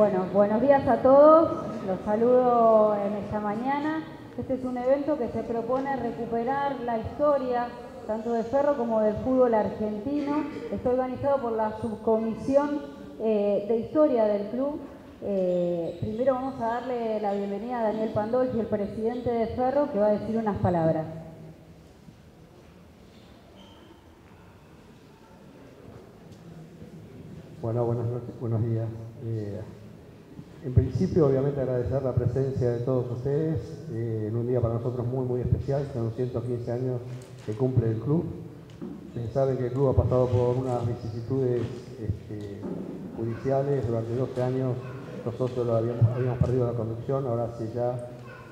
Bueno, buenos días a todos, los saludo en esta mañana. Este es un evento que se propone recuperar la historia tanto de Ferro como del fútbol argentino. Está organizado por la subcomisión de historia del club. Primero vamos a darle la bienvenida a Daniel Pandolfi, el presidente de Ferro, que va a decir unas palabras. Bueno, buenas noches, buenos días. En principio, obviamente, agradecer la presencia de todos ustedes en un día para nosotros muy especial, que son 115 años que cumple el club. Ustedes saben que el club ha pasado por unas vicisitudes judiciales. Durante 12 años los socios habíamos perdido la conducción, ahora hace ya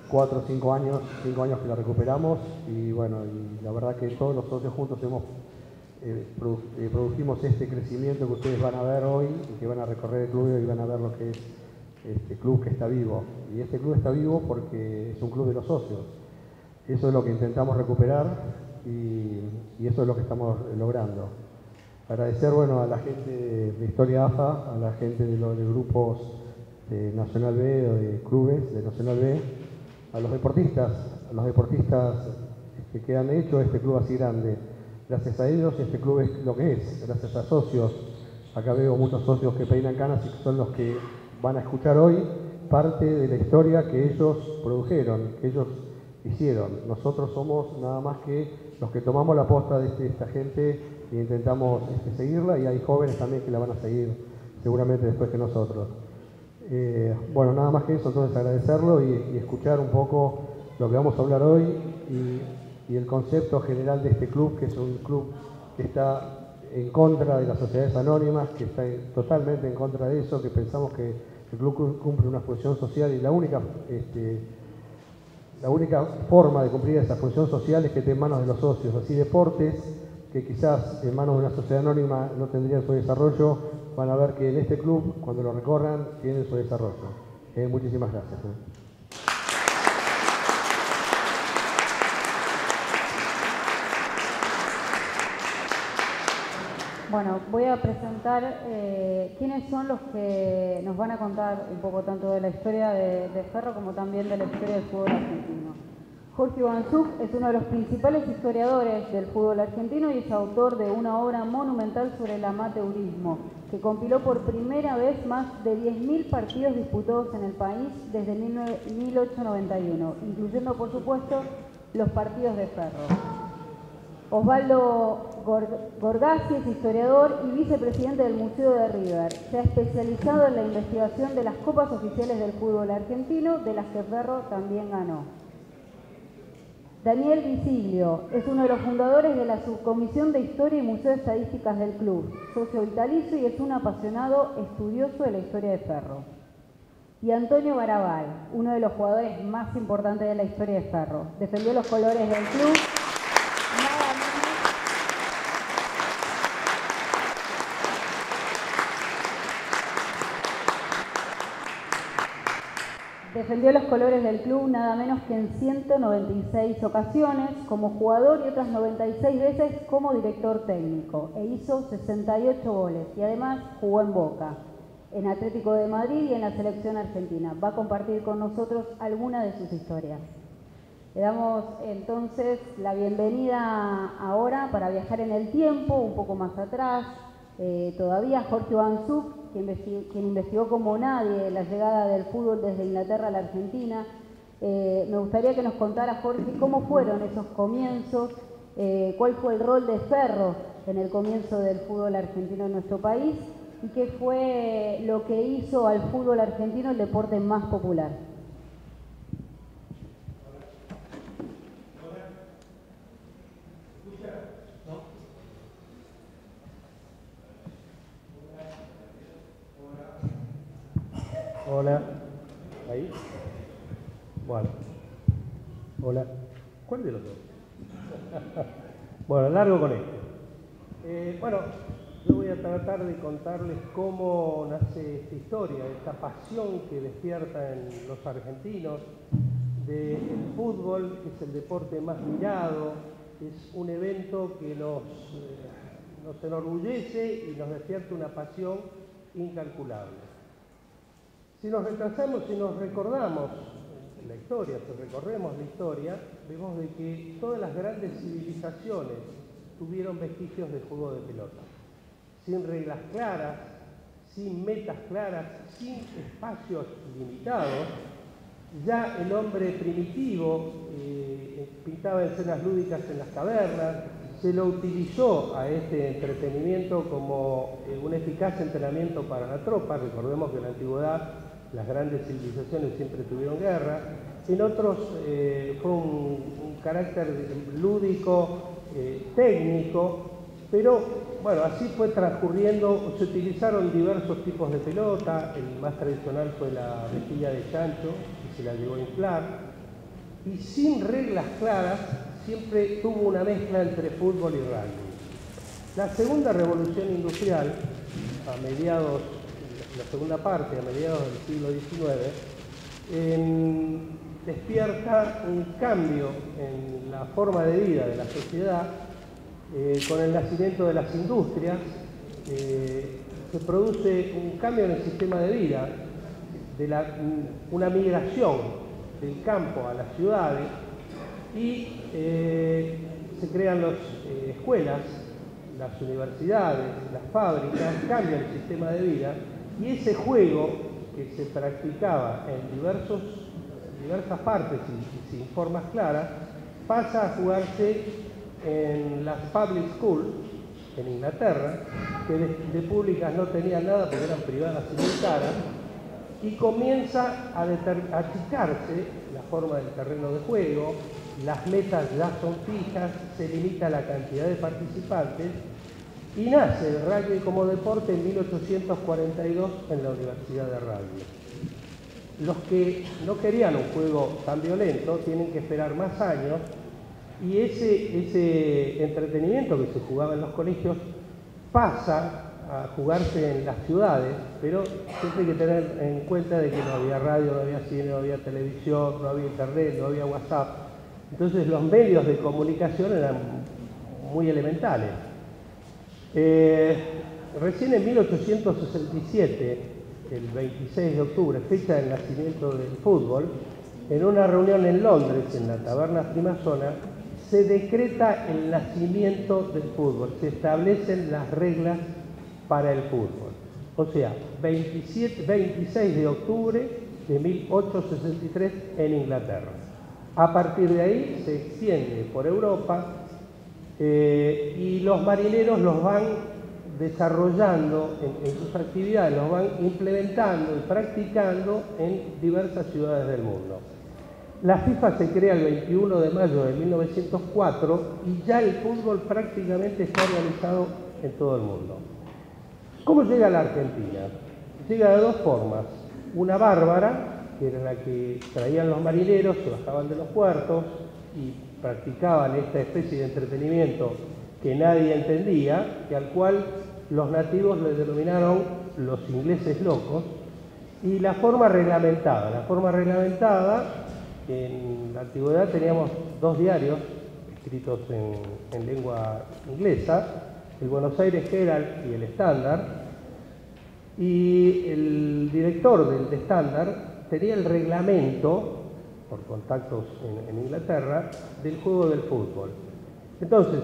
4 o 5 años que la recuperamos y bueno, y la verdad que todos los socios juntos produjimos este crecimiento que ustedes van a ver hoy y que van a recorrer el club y van a ver lo que es este club que está vivo. Y este club está vivo porque es un club de los socios. Eso es lo que intentamos recuperar y eso es lo que estamos logrando. Agradecer a la gente de Historia AFA, a la gente de los grupos de Nacional B o de clubes de Nacional B, a los deportistas que han hecho este club así grande. Gracias a ellos este club es lo que es, gracias a socios. Acá veo muchos socios que peinan canas y que son los que van a escuchar hoy parte de la historia que ellos produjeron, que ellos hicieron. Nosotros somos nada más que los que tomamos la posta de esta gente e intentamos seguirla, y hay jóvenes también que la van a seguir seguramente después que nosotros. Nada más que eso, entonces agradecerlo y escuchar un poco lo que vamos a hablar hoy y el concepto general de este club, que es un club que está en contra de las sociedades anónimas, que está totalmente en contra de eso, que pensamos que el club cumple una función social y la única forma de cumplir esa función social es que esté en manos de los socios. Así deportes que quizás en manos de una sociedad anónima no tendrían su desarrollo, van a ver que en este club, cuando lo recorran, tienen su desarrollo. Muchísimas gracias. Bueno, voy a presentar quiénes son los que nos van a contar un poco tanto de la historia de Ferro como también de la historia del fútbol argentino. Jorge Ivanzuk es uno de los principales historiadores del fútbol argentino y es autor de una obra monumental sobre el amateurismo, que compiló por primera vez más de 10.000 partidos disputados en el país desde 1891, incluyendo, por supuesto, los partidos de Ferro. Osvaldo Gorgasi es historiador y vicepresidente del Museo de River. Se ha especializado en la investigación de las copas oficiales del fútbol argentino, de las que Ferro también ganó. Daniel Visiglio es uno de los fundadores de la subcomisión de Historia y Museo de Estadísticas del club, socio vitalicio y es un apasionado estudioso de la historia de Ferro. Y Antonio Garabal, uno de los jugadores más importantes de la historia de Ferro. Defendió los colores del club. Defendió los colores del club nada menos que en 196 ocasiones como jugador y otras 96 veces como director técnico e hizo 68 goles y además jugó en Boca, en Atlético de Madrid y en la selección argentina. Va a compartir con nosotros algunas de sus historias. Le damos entonces la bienvenida ahora para viajar en el tiempo, un poco más atrás, todavía Jorge Ivanzuk, quien investigó como nadie la llegada del fútbol desde Inglaterra a la Argentina. Me gustaría que nos contara, Jorge, cómo fueron esos comienzos, cuál fue el rol de Ferro en el comienzo del fútbol argentino en nuestro país y qué fue lo que hizo al fútbol argentino el deporte más popular. Hola. ¿Ahí? Bueno. Hola. ¿Cuál de los dos? Bueno, largo con este. Yo voy a tratar de contarles cómo nace esta historia, esta pasión que despierta en los argentinos del fútbol, que es el deporte más mirado, es un evento que nos enorgullece y nos despierta una pasión incalculable. Si nos retrasamos, si nos recordamos la historia, si recorremos la historia, vemos de que todas las grandes civilizaciones tuvieron vestigios de juego de pelota. Sin reglas claras, sin metas claras, sin espacios limitados, ya el hombre primitivo pintaba escenas lúdicas en las cavernas, se lo utilizó a este entretenimiento como un eficaz entrenamiento para la tropa. Recordemos que en la antigüedad las grandes civilizaciones siempre tuvieron guerra. En otros fue un carácter lúdico, técnico, pero bueno, así fue transcurriendo. Se utilizaron diversos tipos de pelota. El más tradicional fue la vestilla de chancho, que se la llegó a inflar, y sin reglas claras siempre tuvo una mezcla entre fútbol y rugby. La segunda revolución industrial, a mediados, la segunda parte, a mediados del siglo XIX, despierta un cambio en la forma de vida de la sociedad. Con el nacimiento de las industrias se produce un cambio en el sistema de vida, una migración del campo a las ciudades, y se crean las escuelas, las universidades, las fábricas, cambia el sistema de vida, y ese juego que se practicaba en diversas partes y sin formas claras, pasa a jugarse en las public schools en Inglaterra, que de públicas no tenían nada porque eran privadas y muy caras, y comienza a achicarse la forma del terreno de juego, las metas ya son fijas, se limita la cantidad de participantes, y nace el rugby como deporte en 1842 en la Universidad de Rugby. Los que no querían un juego tan violento tienen que esperar más años, y ese entretenimiento que se jugaba en los colegios pasa a jugarse en las ciudades, pero siempre hay que tener en cuenta de que no había radio, no había cine, no había televisión, no había internet, no había WhatsApp. Entonces los medios de comunicación eran muy elementales. Recién en 1867, el 26 de octubre, fecha del nacimiento del fútbol, en una reunión en Londres, en la taberna Frimasona, se decreta el nacimiento del fútbol, se establecen las reglas para el fútbol. O sea, 26 de octubre de 1863 en Inglaterra. A partir de ahí se extiende por Europa y los marineros los van desarrollando en sus actividades, los van implementando y practicando en diversas ciudades del mundo. La FIFA se crea el 21 de mayo de 1904 y ya el fútbol prácticamente está organizado en todo el mundo. ¿Cómo llega a la Argentina? Llega de dos formas. Una bárbara, que era la que traían los marineros, se bajaban de los puertos y practicaban esta especie de entretenimiento que nadie entendía, y al cual los nativos le denominaron los ingleses locos. Y la forma reglamentada. La forma reglamentada, en la antigüedad teníamos dos diarios escritos en lengua inglesa, el Buenos Aires Herald y el Standard, y el director del Standard tenía el reglamento, por contactos en Inglaterra, del juego del fútbol. Entonces,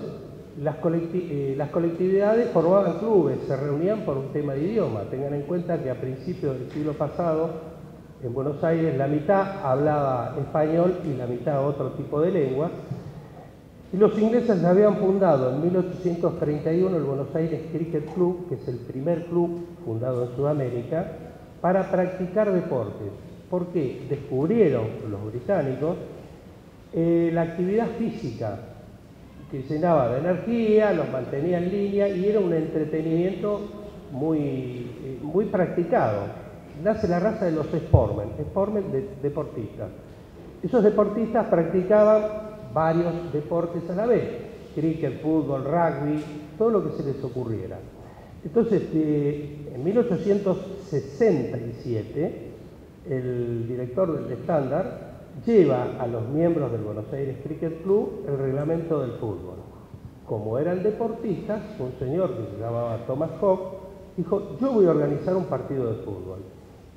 las colectividades formaban clubes, se reunían por un tema de idioma. Tengan en cuenta que a principios del siglo pasado, en Buenos Aires, la mitad hablaba español y la mitad otro tipo de lengua. Y los ingleses habían fundado en 1831 el Buenos Aires Cricket Club, que es el primer club fundado en Sudamérica, para practicar deportes. Porque descubrieron los británicos la actividad física, que llenaba de energía, los mantenía en línea y era un entretenimiento muy practicado. Nace la raza de los sportmen deportistas. Esos deportistas practicaban varios deportes a la vez, cricket, fútbol, rugby, todo lo que se les ocurriera. Entonces, en 1867, el director del Standard lleva a los miembros del Buenos Aires Cricket Club el reglamento del fútbol. Como eran deportistas, un señor que se llamaba Thomas Hawke dijo: yo voy a organizar un partido de fútbol.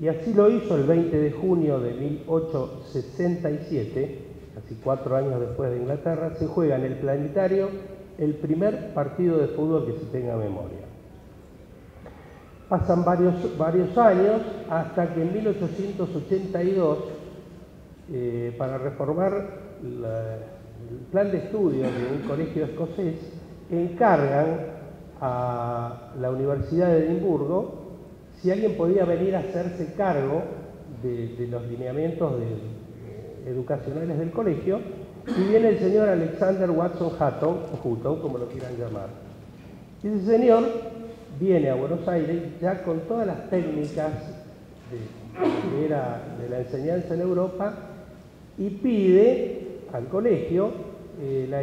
y así lo hizo el 20 de junio de 1867, casi 4 años después de Inglaterra. Se juega en el Planetario el primer partido de fútbol que se tenga memoria. Pasan varios años hasta que en 1882, para reformar el plan de estudios de un colegio escocés, encargan a la Universidad de Edimburgo si alguien podía venir a hacerse cargo de los lineamientos educacionales del colegio, y viene el señor Alexander Watson Hutton, como lo quieran llamar. Y ese señor viene a Buenos Aires ya con todas las técnicas de la enseñanza en Europa, y pide al colegio la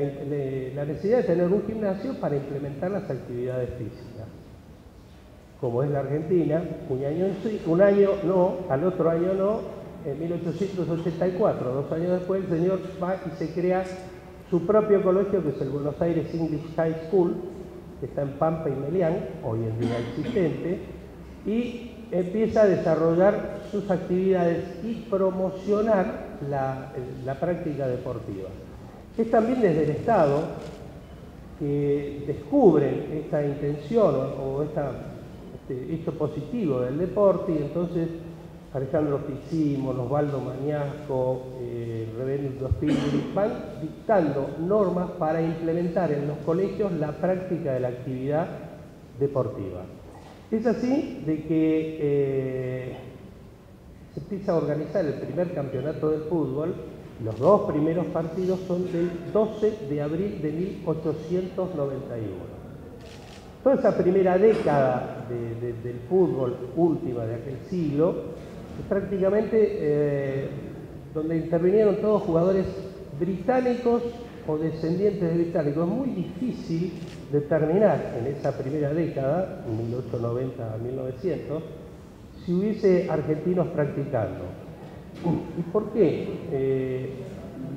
necesidad de tener un gimnasio para implementar las actividades físicas. Como es la Argentina, un año no, al otro año no, en 1884, 2 años después, el señor va y se crea su propio colegio, que es el Buenos Aires English High School, que está en Pampa y Melián, hoy en día existente, y empieza a desarrollar sus actividades y promocionar la práctica deportiva. Es también desde el Estado que descubren esta intención o esto positivo del deporte, y entonces Alejandro Fitzsimons, Osvaldo Mañasco, Rebelio Spilgri van dictando normas para implementar en los colegios la práctica de la actividad deportiva. Es así de que se empieza a organizar el primer campeonato de fútbol. Los 2 primeros partidos son del 12 de abril de 1891. Toda esa primera década del fútbol última de aquel siglo, prácticamente donde intervinieron todos jugadores británicos o descendientes de británicos. Es muy difícil determinar en esa primera década, 1890 a 1900, si hubiese argentinos practicando. ¿Y por qué?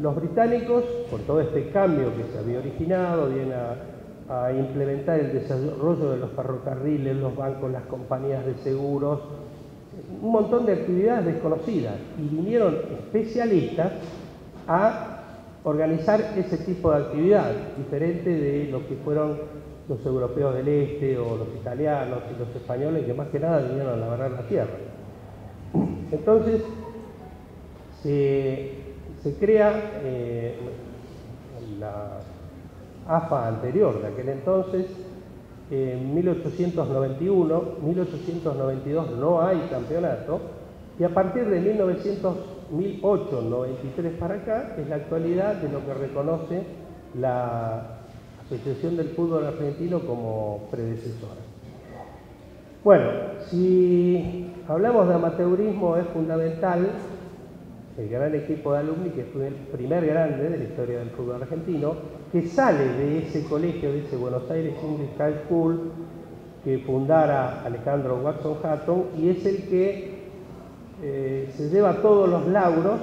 Los británicos, por todo este cambio que se había originado, vienen a implementar el desarrollo de los ferrocarriles, los bancos, las compañías de seguros, un montón de actividades desconocidas, y vinieron especialistas a organizar ese tipo de actividad, diferente de lo que fueron los europeos del este o los italianos y los españoles, que más que nada vinieron a labrar la tierra. Entonces se crea la AFA anterior de aquel entonces. En 1891, 1892 no hay campeonato, y a partir de 1893 para acá es la actualidad de lo que reconoce la Asociación del Fútbol Argentino como predecesora. Bueno, si hablamos de amateurismo, es fundamental el gran equipo de alumni, que fue el primer grande de la historia del fútbol argentino, que sale de ese colegio, de ese Buenos Aires English High School, que fundara Alejandro Watson Hutton, y es el que se lleva todos los lauros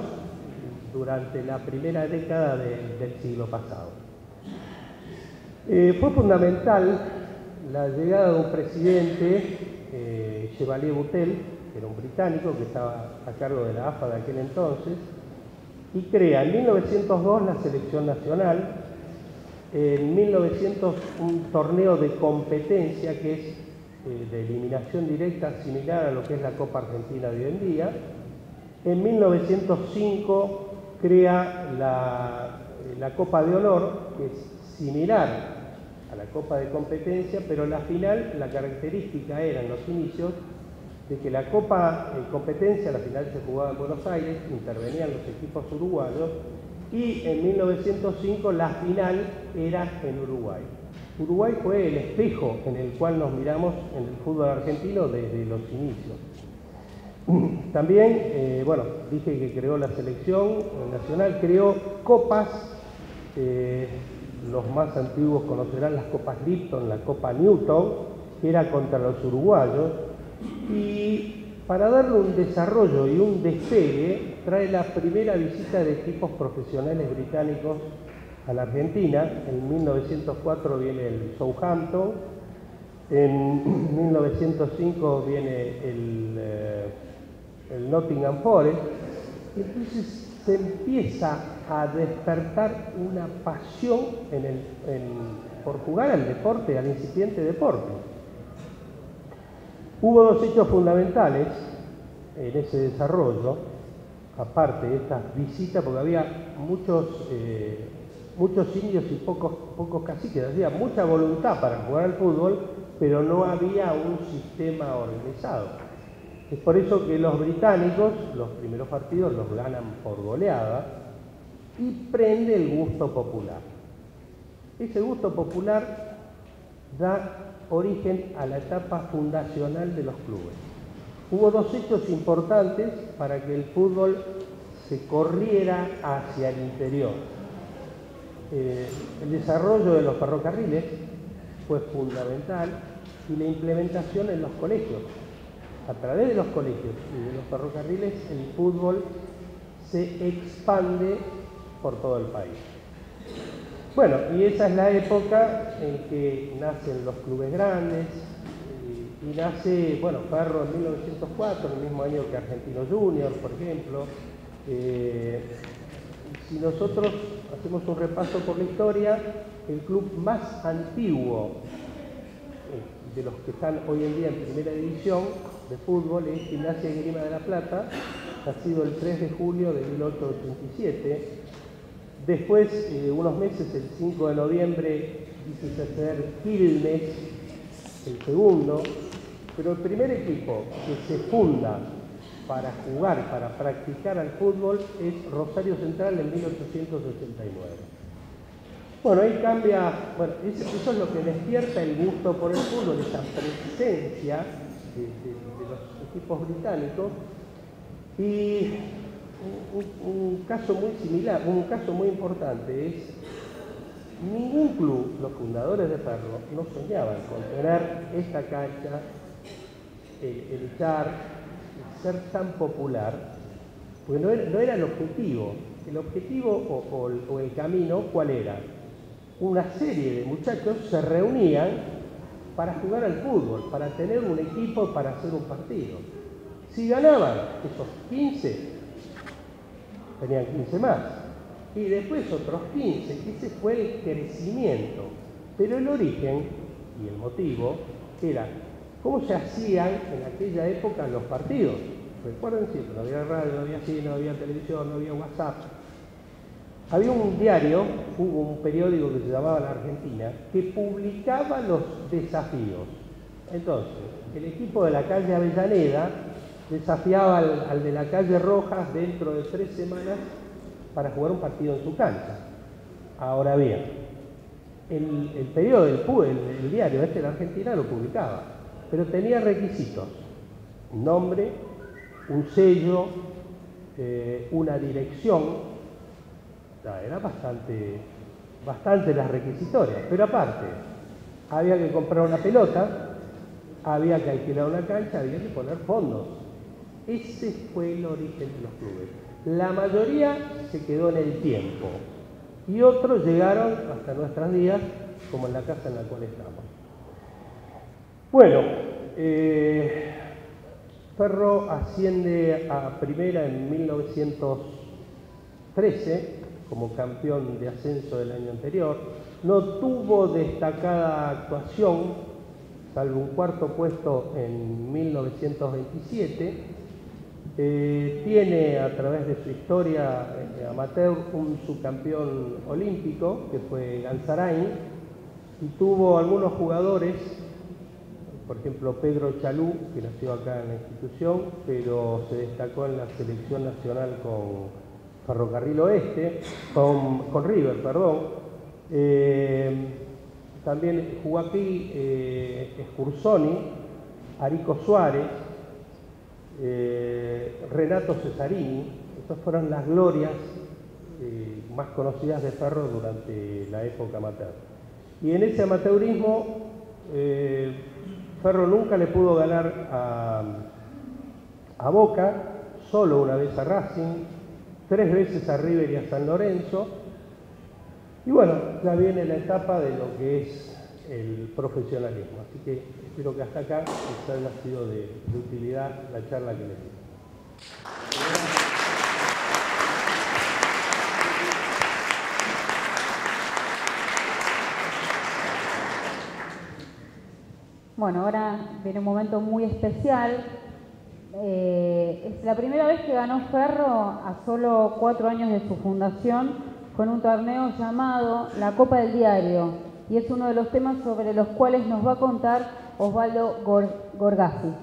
durante la primera década del siglo pasado. Fue fundamental la llegada de un presidente, Chevalier Boutel, que era un británico que estaba a cargo de la AFA de aquel entonces, y crea en 1902 la selección nacional, en 1900 un torneo de competencia que es de eliminación directa, similar a lo que es la Copa Argentina de hoy en día. En 1905 crea la Copa de Honor, que es similar a la Copa de competencia, pero la final, la característica era en los inicios de que la Copa competencia, la final se jugaba en Buenos Aires, intervenían los equipos uruguayos, y en 1905 la final era en Uruguay. Uruguay fue el espejo en el cual nos miramos en el fútbol argentino desde los inicios. También, bueno, dije que creó la selección nacional, creó copas, los más antiguos conocerán las copas Lipton, la Copa Newton, que era contra los uruguayos, y para darle un desarrollo y un despegue, trae la primera visita de equipos profesionales británicos a la Argentina. En 1904 viene el Southampton, en 1905 viene el Nottingham Forest, y entonces se empieza a despertar una pasión por jugar al deporte, al incipiente deporte. Hubo dos hechos fundamentales en ese desarrollo, aparte de estas visitas, porque había muchos indios y pocos caciques, había mucha voluntad para jugar al fútbol, pero no había un sistema organizado. Es por eso que los británicos, los primeros partidos los ganan por goleada y prende el gusto popular. Ese gusto popular da origen a la etapa fundacional de los clubes. Hubo dos hechos importantes para que el fútbol se corriera hacia el interior. El desarrollo de los ferrocarriles fue fundamental y la implementación en los colegios. A través de los colegios y de los ferrocarriles, el fútbol se expande por todo el país. Bueno, y esa es la época en que nacen los clubes grandes, y nace, bueno, Ferro en 1904, el mismo año que Argentino Junior, por ejemplo. Si nosotros hacemos un repaso por la historia, el club más antiguo de los que están hoy en día en primera división de fútbol es Gimnasia y Esgrima de La Plata, nacido el 3 de julio de 1887. Después, unos meses, el 5 de noviembre, dice ser Quilmes, el segundo, pero el primer equipo que se funda para jugar, para practicar al fútbol, es Rosario Central en 1889. Bueno, ahí cambia, bueno, eso es lo que despierta el gusto por el fútbol, esa presencia de los equipos británicos. Y un caso muy similar, un caso muy importante es, ningún club, los fundadores de Ferro, no soñaban con tener esta cancha, el echar, el ser tan popular, porque no era el objetivo. El objetivo o el camino, ¿cuál era? Una serie de muchachos se reunían para jugar al fútbol, para tener un equipo, para hacer un partido. Si ganaban esos 15, tenían 15 más. Y después otros 15, ese fue el crecimiento. Pero el origen y el motivo era cómo se hacían en aquella época los partidos. Recuerden siempre, no había radio, no había cine, no había televisión, no había WhatsApp. Había un diario, hubo un periódico que se llamaba La Argentina, que publicaba los desafíos. Entonces, el equipo de la calle Avellaneda desafiaba al de la calle Rojas dentro de 3 semanas para jugar un partido en su cancha. Ahora bien, el periódico, el diario este de la Argentina lo publicaba, pero tenía requisitos: un nombre, un sello, una dirección. Era bastante las requisitorias, pero aparte, había que comprar una pelota, había que alquilar una cancha, había que poner fondos. Ese fue el origen de los clubes. La mayoría se quedó en el tiempo y otros llegaron hasta nuestros días, como en la casa en la cual estamos. Bueno, Ferro asciende a primera en 1913 como campeón de ascenso del año anterior. No tuvo destacada actuación, salvo un cuarto puesto en 1927. Tiene a través de su historia amateur un subcampeón olímpico, que fue Ganzarain, y tuvo algunos jugadores, por ejemplo Pedro Chalú, que nació acá en la institución, pero se destacó en la selección nacional con Ferrocarril Oeste, con River, perdón. También jugó aquí Scursoni, Arico Suárez, Renato Cesarini. Estas fueron las glorias más conocidas de Ferro durante la época amateur. Y en ese amateurismo, Ferro nunca le pudo ganar a Boca, solo una vez a Racing, 3 veces a River y a San Lorenzo. Y bueno, ya viene la etapa de lo que es el profesionalismo. Así que espero que hasta acá les haya sido de utilidad la charla que les di. Bueno, ahora viene un momento muy especial. Es la primera vez que ganó Ferro a solo 4 años de su fundación con un torneo llamado la Copa del Diario, y es uno de los temas sobre los cuales nos va a contar Osvaldo Gorgasi.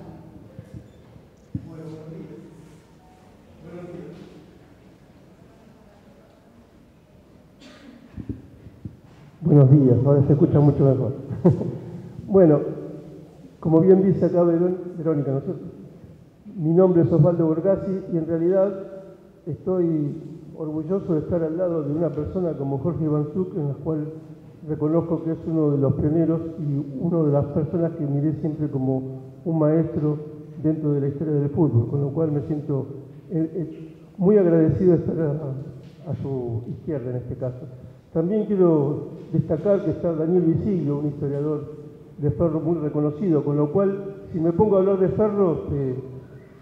Buenos días, ahora se escucha mucho mejor. Bueno, como bien dice acá Verónica, ¿no es cierto? Mi nombre es Osvaldo Gorgasi y en realidad estoy orgulloso de estar al lado de una persona como Jorge Ivanchuk, en la cual reconozco que es uno de los pioneros y una de las personas que miré siempre como un maestro dentro de la historia del fútbol, con lo cual me siento muy agradecido de estar a su izquierda en este caso. También quiero destacar que está Daniel Visiglio, un historiador de Ferro muy reconocido, con lo cual, si me pongo a hablar de Ferro,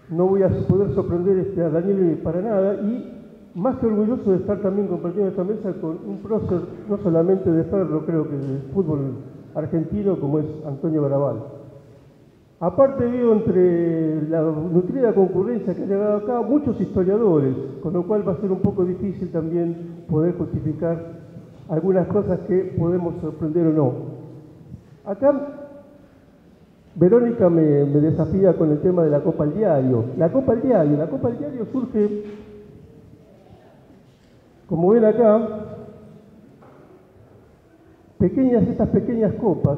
no voy a poder sorprender a Daniel para nada, y más que orgulloso de estar también compartiendo esta mesa con un prócer, no solamente de Ferro, creo que del fútbol argentino, como es Antonio Garabal. Aparte veo entre la nutrida concurrencia que ha llegado acá muchos historiadores, con lo cual va a ser un poco difícil también poder justificar algunas cosas que podemos sorprender o no. Acá Verónica me desafía con el tema de la Copa al Diario. La Copa al Diario surge, como ven acá, estas pequeñas copas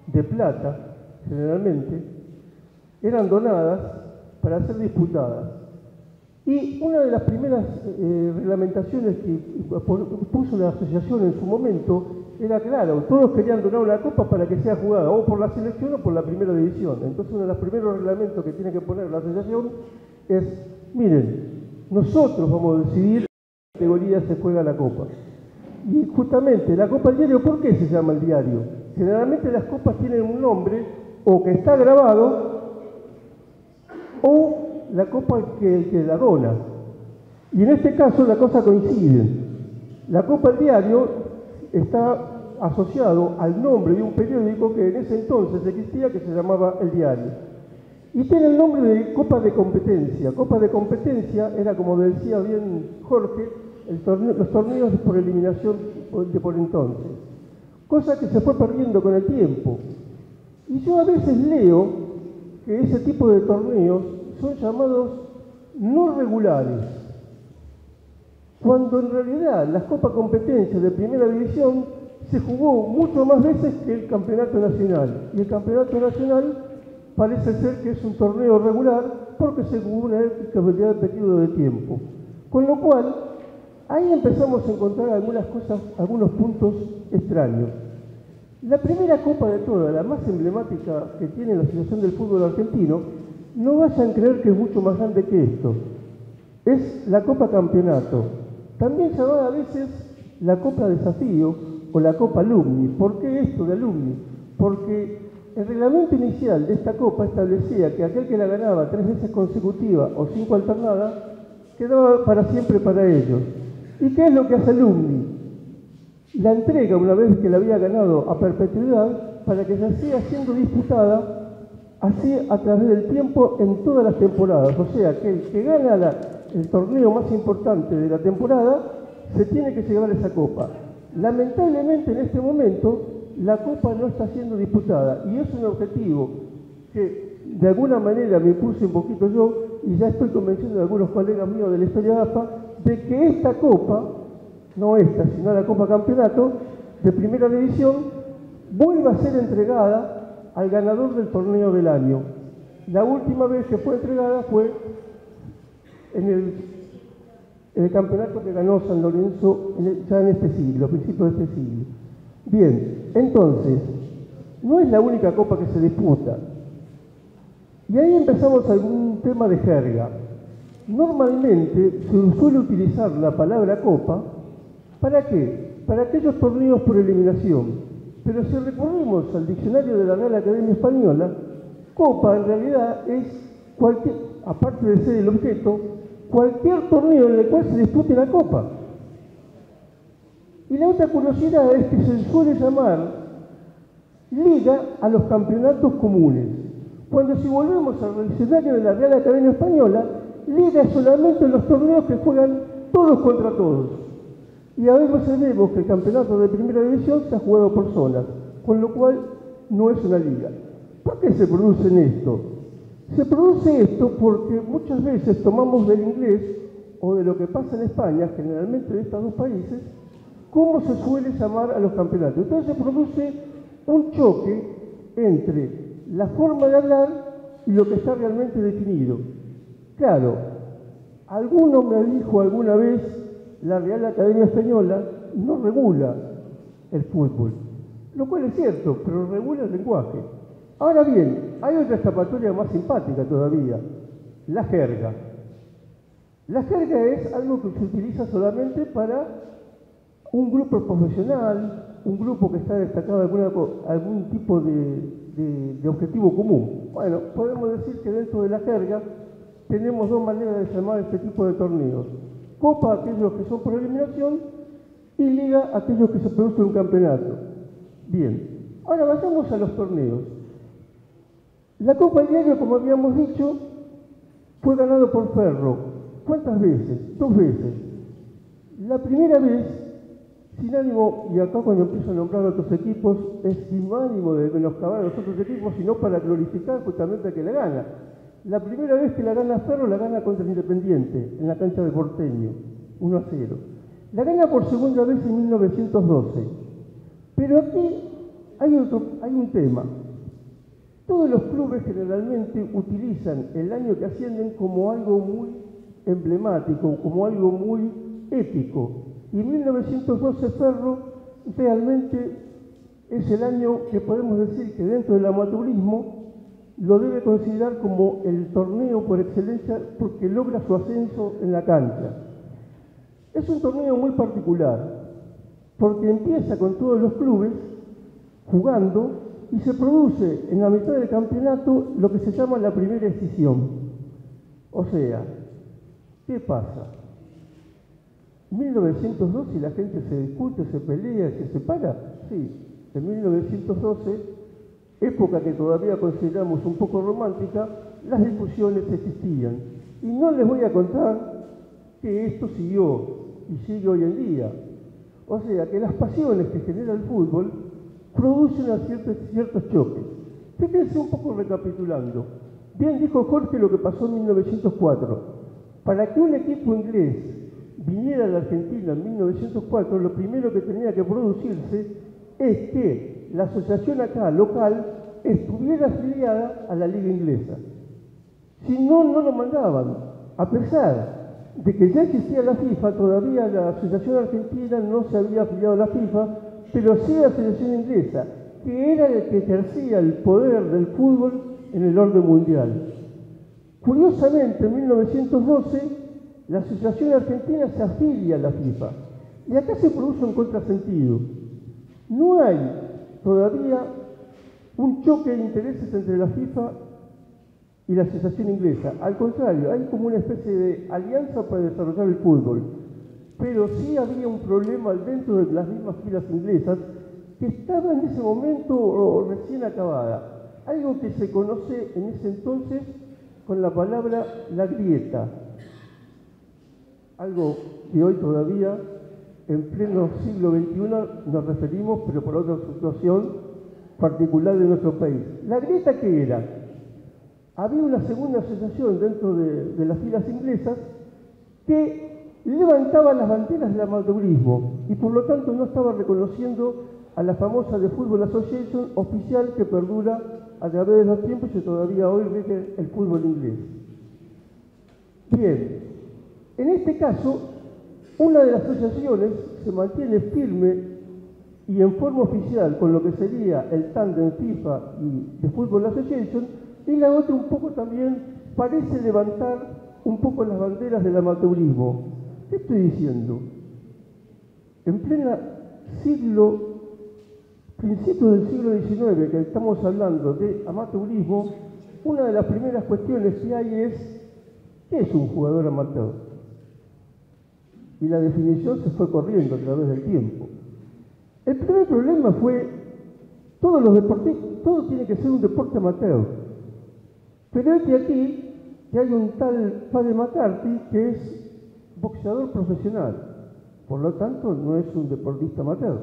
de plata, generalmente, eran donadas para ser disputadas. Y una de las primeras reglamentaciones que puso la asociación en su momento era claro, todos querían donar una copa para que sea jugada o por la selección o por la primera división. Entonces uno de los primeros reglamentos que tiene que poner la asociación es, miren, nosotros vamos a decidir en qué categoría se juega la copa. Y justamente la Copa del Diario, ¿por qué se llama el diario? Generalmente las copas tienen un nombre o que está grabado o la copa que la dona. Y en este caso la cosa coincide. La Copa del Diario está asociado al nombre de un periódico que en ese entonces existía, que se llamaba El Diario. Y tiene el nombre de Copa de Competencia. Copa de Competencia era, como decía bien Jorge, los torneos por eliminación de por entonces. Cosa que se fue perdiendo con el tiempo. Y yo a veces leo que ese tipo de torneos son llamados no regulares, cuando en realidad las Copa Competencia de Primera División se jugó mucho más veces que el Campeonato Nacional. Y el Campeonato Nacional parece ser que es un torneo regular porque se jugó una cantidad de periodo de tiempo. Con lo cual, ahí empezamos a encontrar algunas cosas, algunos puntos extraños. La primera copa de todas, la más emblemática que tiene la Asociación del Fútbol Argentino, no vayan a creer que es mucho más grande que esto. Es la Copa Campeonato, también llamada a veces la Copa Desafío o la Copa Alumni. ¿Por qué esto de Alumni? Porque el reglamento inicial de esta copa establecía que aquel que la ganaba 3 veces consecutivas o 5 alternadas, quedaba para siempre para ellos. ¿Y qué es lo que hace Alumni? La entrega, una vez que la había ganado, a perpetuidad, para que ya siga siendo disputada así a través del tiempo en todas las temporadas. O sea, que el que gana el torneo más importante de la temporada se tiene que llevar esa copa. Lamentablemente en este momento la copa no está siendo disputada y es un objetivo que de alguna manera me impuse un poquito yo y ya estoy convenciendo a algunos colegas míos de la historia de AFA de que esta copa, no esta, sino la Copa Campeonato de Primera División, vuelva a ser entregada al ganador del torneo del año. La última vez que fue entregada fue en el campeonato que ganó San Lorenzo ya en este siglo, a principios de este siglo. Bien, entonces, no es la única copa que se disputa. Y ahí empezamos algún tema de jerga. Normalmente se suele utilizar la palabra copa, ¿para qué? Para aquellos torneos por eliminación. Pero si recurrimos al diccionario de la Real Academia Española, copa en realidad es aparte de ser el objeto, cualquier torneo en el cual se dispute la Copa. Y la otra curiosidad es que se suele llamar liga a los campeonatos comunes. Cuando si volvemos al diccionario de la Real Academia Española, liga es solamente los torneos que juegan todos contra todos. Y a veces vemos que el campeonato de primera división se ha jugado por zonas, con lo cual no es una liga. ¿Por qué se produce esto? Se produce esto porque muchas veces tomamos del inglés o de lo que pasa en España, generalmente de estos dos países, cómo se suele llamar a los campeonatos. Entonces se produce un choque entre la forma de hablar y lo que está realmente definido. Claro, alguno me dijo alguna vez, la Real Academia Española no regula el fútbol, lo cual es cierto, pero regula el lenguaje. Ahora bien, hay otra escapatoria más simpática todavía, la jerga. La jerga es algo que se utiliza solamente para un grupo profesional, un grupo que está destacado en algún tipo de objetivo común. Bueno, podemos decir que dentro de la jerga tenemos dos maneras de llamar este tipo de torneos. Copa, aquellos que son por eliminación, y liga, aquellos que se producen en un campeonato. Bien, ahora vayamos a los torneos. La Copa Diario, como habíamos dicho, fue ganado por Ferro. ¿Cuántas veces? 2 veces. La primera vez, sin ánimo, y acá cuando empiezo a nombrar a otros equipos, es sin ánimo de menoscabar a los otros equipos, sino para glorificar justamente a que la gana. La primera vez que la gana Ferro, la gana contra el Independiente, en la cancha de Porteño, 1-0. La gana por segunda vez en 1912. Pero aquí hay un tema. Todos los clubes generalmente utilizan el año que ascienden como algo muy emblemático, como algo muy épico. Y 1912 Ferro realmente es el año que podemos decir que dentro del amateurismo lo debe considerar como el torneo por excelencia porque logra su ascenso en la cancha. Es un torneo muy particular porque empieza con todos los clubes jugando y se produce en la mitad del campeonato lo que se llama la primera escisión. O sea, ¿qué pasa? 1912 y la gente se discute, se pelea, se separa. Sí, en 1912, época que todavía consideramos un poco romántica, las discusiones existían. Y no les voy a contar que esto siguió y sigue hoy en día. O sea, que las pasiones que genera el fútbol producen a ciertos choques. Fíjense un poco recapitulando. Bien dijo Jorge lo que pasó en 1904. Para que un equipo inglés viniera a la Argentina en 1904, lo primero que tenía que producirse es que la asociación acá, local, estuviera afiliada a la liga inglesa. Si no, no lo mandaban. A pesar de que ya existía la FIFA, todavía la asociación argentina no se había afiliado a la FIFA, pero sí a la asociación inglesa, que era el que ejercía el poder del fútbol en el orden mundial. Curiosamente, en 1912, la Asociación Argentina se afilia a la FIFA. Y acá se produce un contrasentido. No hay todavía un choque de intereses entre la FIFA y la Asociación Inglesa. Al contrario, hay como una especie de alianza para desarrollar el fútbol. Pero sí había un problema dentro de las mismas filas inglesas que estaba en ese momento recién acabada. Algo que se conoce en ese entonces con la palabra la grieta. Algo que hoy todavía, en pleno siglo XXI, nos referimos, pero por otra situación particular de nuestro país. ¿La grieta qué era? Había una segunda asociación dentro de las filas inglesas que levantaba las banderas del amateurismo y por lo tanto no estaba reconociendo a la famosa de Football Association oficial que perdura a través de los tiempos y todavía hoy rige el fútbol inglés. Bien, en este caso, una de las asociaciones se mantiene firme y en forma oficial con lo que sería el tándem FIFA y de Football Association, y la otra un poco también parece levantar un poco las banderas del amateurismo. ¿Qué estoy diciendo? En plena principio del siglo XIX, que estamos hablando de amateurismo, una de las primeras cuestiones que hay es ¿Qué es un jugador amateur? Y la definición se fue corriendo a través del tiempo. El primer problema fue, todos los deportistas, todo tiene que ser un deporte amateur. Pero es que aquí, que hay un tal Padre McCarthy que es boxeador profesional. Por lo tanto, no es un deportista amateur.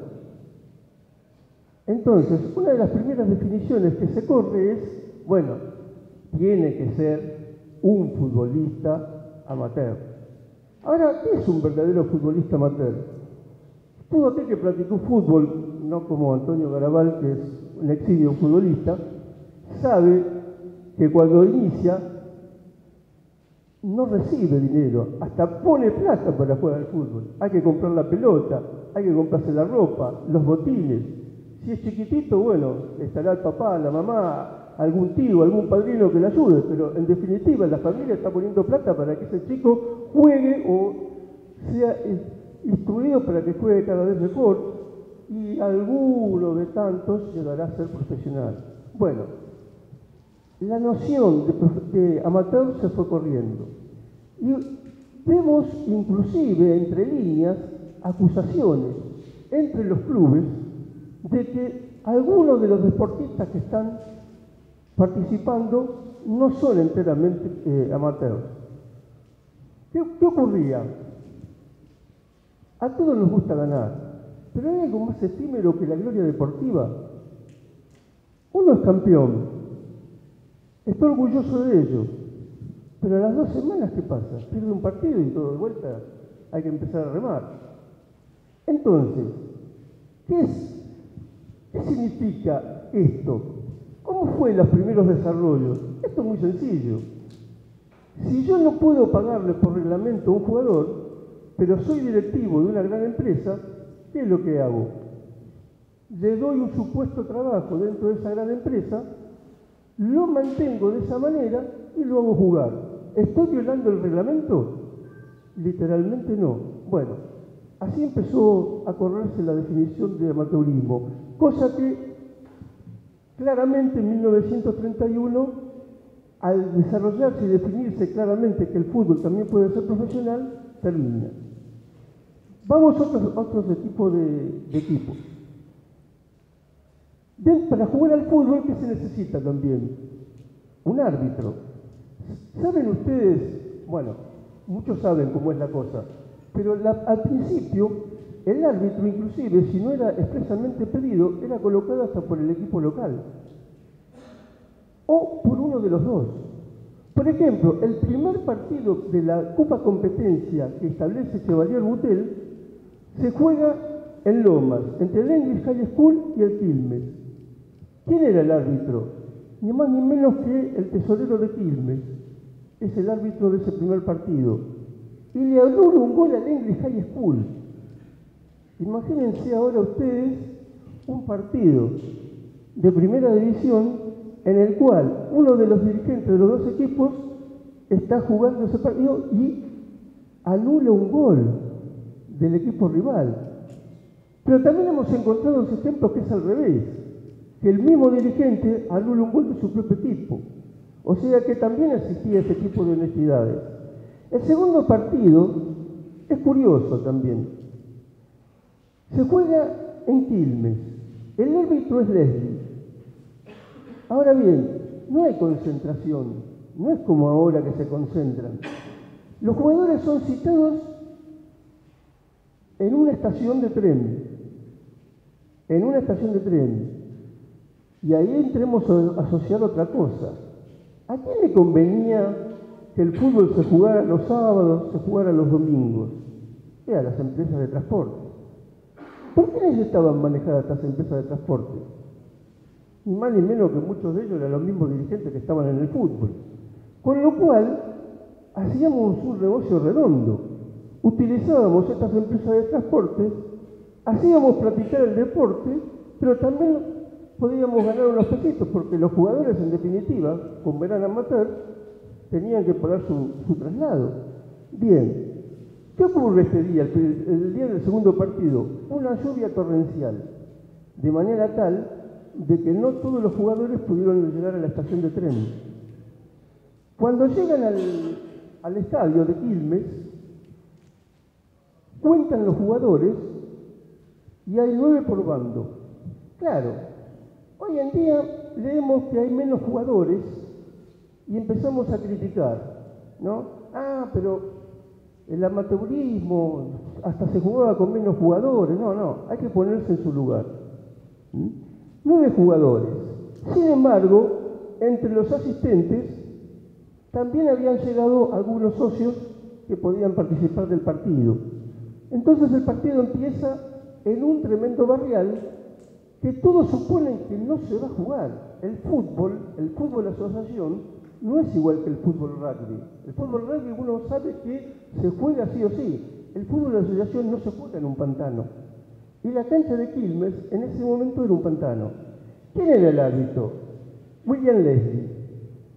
Entonces, una de las primeras definiciones que se corre es, bueno, tiene que ser un futbolista amateur. Ahora, ¿qué es un verdadero futbolista amateur? Todo aquel que practicó fútbol, no como Antonio Garabal, que es un eximio futbolista, sabe que cuando inicia no recibe dinero, hasta pone plata para jugar al fútbol. Hay que comprar la pelota, hay que comprarse la ropa, los botines. Si es chiquitito, bueno, estará el papá, la mamá, algún tío, algún padrino que le ayude, pero en definitiva la familia está poniendo plata para que ese chico juegue o sea instruido para que juegue cada vez mejor, y alguno de tantos llegará a ser profesional. Bueno, la noción de amateur se fue corriendo. Y vemos inclusive entre líneas acusaciones entre los clubes de que algunos de los deportistas que están participando no son enteramente amateurs. ¿Qué ocurría? A todos nos gusta ganar, pero hay algo más efímero que la gloria deportiva. Uno es campeón, está orgulloso de ello, pero a las 2 semanas, ¿qué pasa? Pierde un partido y todo de vuelta hay que empezar a remar. Entonces, ¿qué significa esto? ¿Cómo fue los primeros desarrollos? Esto es muy sencillo. Si yo no puedo pagarle por reglamento a un jugador, pero soy directivo de una gran empresa, ¿qué es lo que hago? Le doy un supuesto trabajo dentro de esa gran empresa, lo mantengo de esa manera y lo hago jugar. ¿Estoy violando el reglamento? Literalmente no. Bueno, así empezó a correrse la definición de amateurismo, cosa que claramente en 1931, al desarrollarse y definirse claramente que el fútbol también puede ser profesional, termina. Vamos a otro tipo de equipos. Para jugar al fútbol, ¿qué se necesita también? Un árbitro. ¿Saben ustedes? Bueno, muchos saben cómo es la cosa, pero al principio el árbitro, inclusive, si no era expresamente pedido, era colocado hasta por el equipo local o por uno de los dos. Por ejemplo, el primer partido de la Copa Competencia que establece Chevalier Boutel se juega en Lomas, entre el English High School y el Quilmes. ¿Quién era el árbitro? Ni más ni menos que el tesorero de Quilmes. Es el árbitro de ese primer partido. Y le anula un gol al English High School. Imagínense ahora ustedes un partido de primera división en el cual uno de los dirigentes de los dos equipos está jugando ese partido y anula un gol del equipo rival. Pero también hemos encontrado los ejemplos que es al revés, que el mismo dirigente anula un gol de su propio equipo. O sea que también existía ese tipo de honestidades. El segundo partido es curioso también. Se juega en Quilmes. El árbitro es Leslie. Ahora bien, no hay concentración. No es como ahora que se concentran. Los jugadores son citados en una estación de tren. En una estación de tren. Y ahí entremos a asociar otra cosa. ¿A quién le convenía que el fútbol se jugara los sábados, se jugara los domingos? A las empresas de transporte. ¿Por qué necesitaban manejar a estas empresas de transporte? Ni más ni menos que muchos de ellos eran los mismos dirigentes que estaban en el fútbol. Con lo cual, hacíamos un negocio redondo. Utilizábamos estas empresas de transporte, hacíamos practicar el deporte, pero también podíamos ganar unos pesitos, porque los jugadores, en definitiva, como eran amateur, tenían que pagar su traslado. Bien, ¿qué ocurre este día, el día del segundo partido? Una lluvia torrencial, de manera tal de que no todos los jugadores pudieron llegar a la estación de tren. Cuando llegan al estadio de Quilmes, cuentan los jugadores y hay 9 por bando. Claro, hoy en día leemos que hay menos jugadores y empezamos a criticar, ¿no? Ah, pero el amateurismo hasta se jugaba con menos jugadores. No, hay que ponerse en su lugar. 9 jugadores. Sin embargo, entre los asistentes también habían llegado algunos socios que podían participar del partido. Entonces el partido empieza en un tremendo barrial que todos suponen que no se va a jugar. El fútbol asociación, no es igual que el fútbol rugby. El fútbol rugby uno sabe que se juega sí o sí. El fútbol asociación no se juega en un pantano. Y la cancha de Quilmes en ese momento era un pantano. ¿Quién era el árbitro? William Leslie.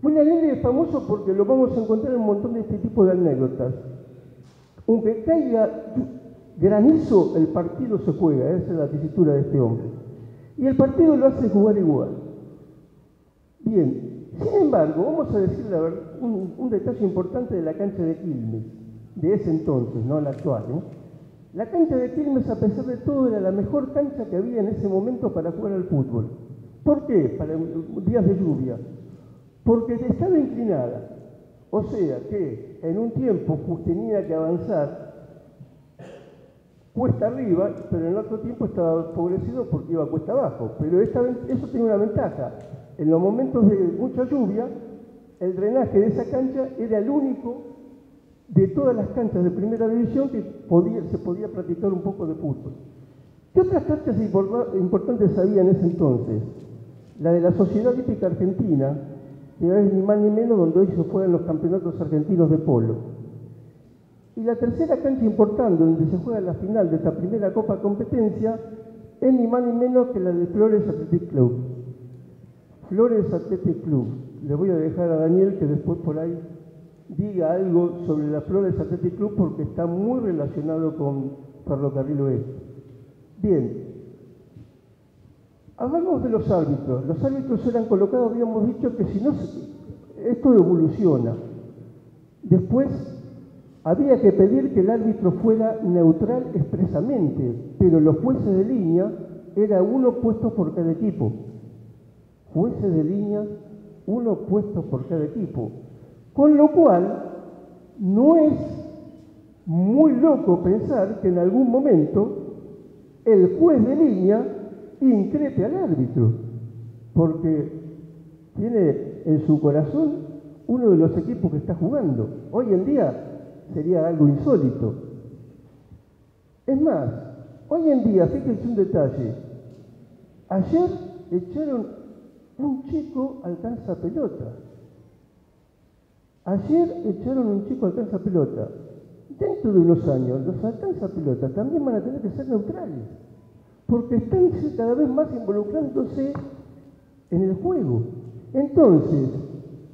William Leslie es famoso porque lo vamos a encontrar en un montón de este tipo de anécdotas. Aunque caiga granizo, el partido se juega. Esa es la tesitura de este hombre. Y el partido lo hace jugar igual. Bien, sin embargo, vamos a decir un detalle importante de la cancha de Quilmes, de ese entonces, no la actual, ¿eh? La cancha de Quilmes, a pesar de todo, era la mejor cancha que había en ese momento para jugar al fútbol. ¿Por qué? Para días de lluvia. Porque estaba inclinada. O sea que en un tiempo tenía que avanzar cuesta arriba, pero en otro tiempo estaba favorecido porque iba cuesta abajo. Pero eso tenía una ventaja. En los momentos de mucha lluvia, el drenaje de esa cancha era el único de todas las canchas de primera división que se podía practicar un poco de fútbol. ¿Qué otras canchas importantes había en ese entonces? La de la Sociedad Hípica Argentina, que es ni más ni menos donde hoy se juegan los campeonatos argentinos de polo. Y la tercera cancha importante donde se juega la final de esta primera Copa Competencia es ni más ni menos que la de Flores Athletic Club. Flores Athletic Club. Le voy a dejar a Daniel que después por ahí diga algo sobre la Flores Athletic Club porque está muy relacionado con Ferrocarril Oeste. Bien. Hablamos de los árbitros. Los árbitros eran colocados, habíamos dicho que si no, esto evoluciona. Después había que pedir que el árbitro fuera neutral expresamente, pero los jueces de línea era uno puesto por cada equipo. Jueces de línea, uno puesto por cada equipo. Con lo cual, no es muy loco pensar que en algún momento el juez de línea increpe al árbitro, porque tiene en su corazón uno de los equipos que está jugando. Hoy en día sería algo insólito. Es más, hoy en día, fíjense un detalle, ayer echaron un chico alcanza pelota. Ayer echaron un chico alcanza pelota. Dentro de unos años, los alcanza pelota también van a tener que ser neutrales, porque están cada vez más involucrándose en el juego. Entonces,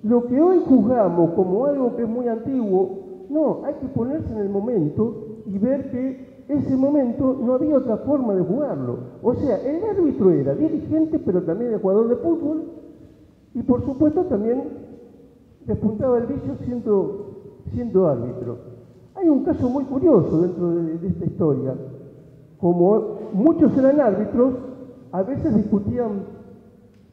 lo que hoy juzgamos como algo que es muy antiguo, no, hay que ponerse en el momento y ver que ese momento no había otra forma de jugarlo. O sea, el árbitro era dirigente, pero también era jugador de fútbol y por supuesto también despuntaba el vicio siendo árbitro. Hay un caso muy curioso dentro de esta historia. Como muchos eran árbitros, a veces discutían,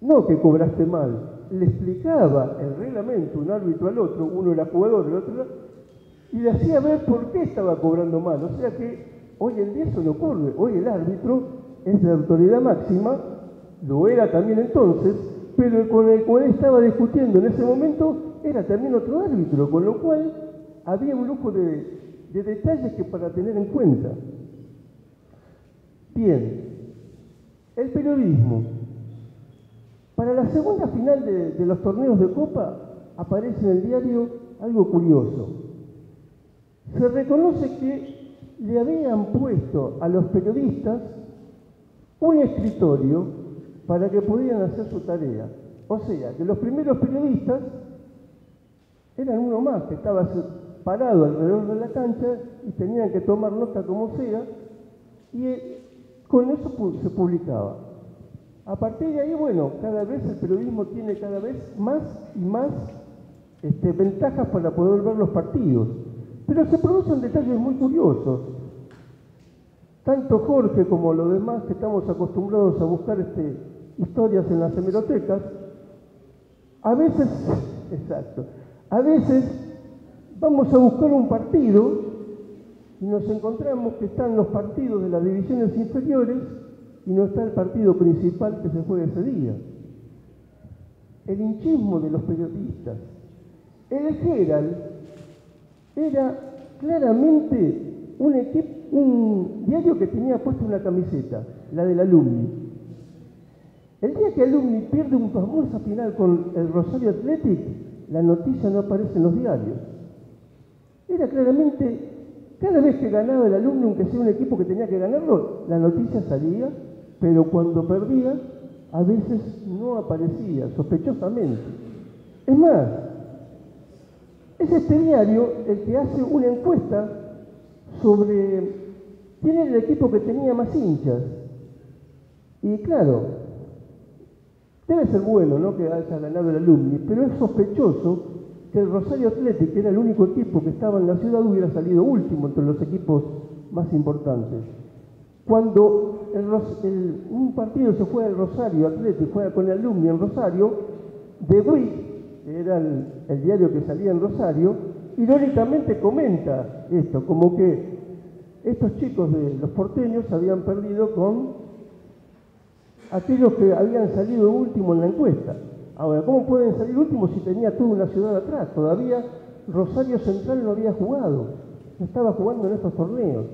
no que cobraste mal, le explicaba el reglamento un árbitro al otro, uno era jugador, el otro era, y le hacía ver por qué estaba cobrando mal. O sea que hoy en día eso no ocurre. Hoy el árbitro es la autoridad máxima, lo era también entonces, pero con el cual estaba discutiendo en ese momento era también otro árbitro, con lo cual había un lujo de detalles que para tener en cuenta. Bien, el periodismo. Para la segunda final de los torneos de Copa aparece en el diario algo curioso. Se reconoce que le habían puesto a los periodistas un escritorio para que pudieran hacer su tarea. O sea, que los primeros periodistas eran uno más, que estaba parado alrededor de la cancha y tenían que tomar nota como sea, y con eso se publicaba. A partir de ahí, bueno, cada vez el periodismo tiene cada vez más y más ventajas para poder ver los partidos. Pero se producen detalles muy curiosos. Tanto Jorge como los demás que estamos acostumbrados a buscar historias en las hemerotecas, a veces vamos a buscar un partido y nos encontramos que están los partidos de las divisiones inferiores y no está el partido principal que se juega ese día. El hinchismo de los periodistas. El Herald era claramente un diario que tenía puesta una camiseta, la del Alumni. El día que Alumni pierde un famosa final con el Rosario Athletic, la noticia no aparece en los diarios. Era claramente, cada vez que ganaba el Alumni, aunque sea un equipo que tenía que ganarlo, la noticia salía, pero cuando perdía, a veces no aparecía, sospechosamente. Es más, es este diario el que hace una encuesta sobre quién era el equipo que tenía más hinchas. Y claro, debe ser bueno, ¿no?, que haya ganado el Alumni, pero es sospechoso que el Rosario Athletic, que era el único equipo que estaba en la ciudad, hubiera salido último entre los equipos más importantes. Cuando un partido se juega el Rosario Athletic, juega con el Alumni en Rosario, The Week, que era el diario que salía en Rosario, irónicamente comenta esto, como que estos chicos de los porteños habían perdido con aquellos que habían salido último en la encuesta. Ahora, ¿cómo pueden salir últimos si tenía toda una ciudad atrás? Todavía Rosario Central no había jugado, no estaba jugando en estos torneos.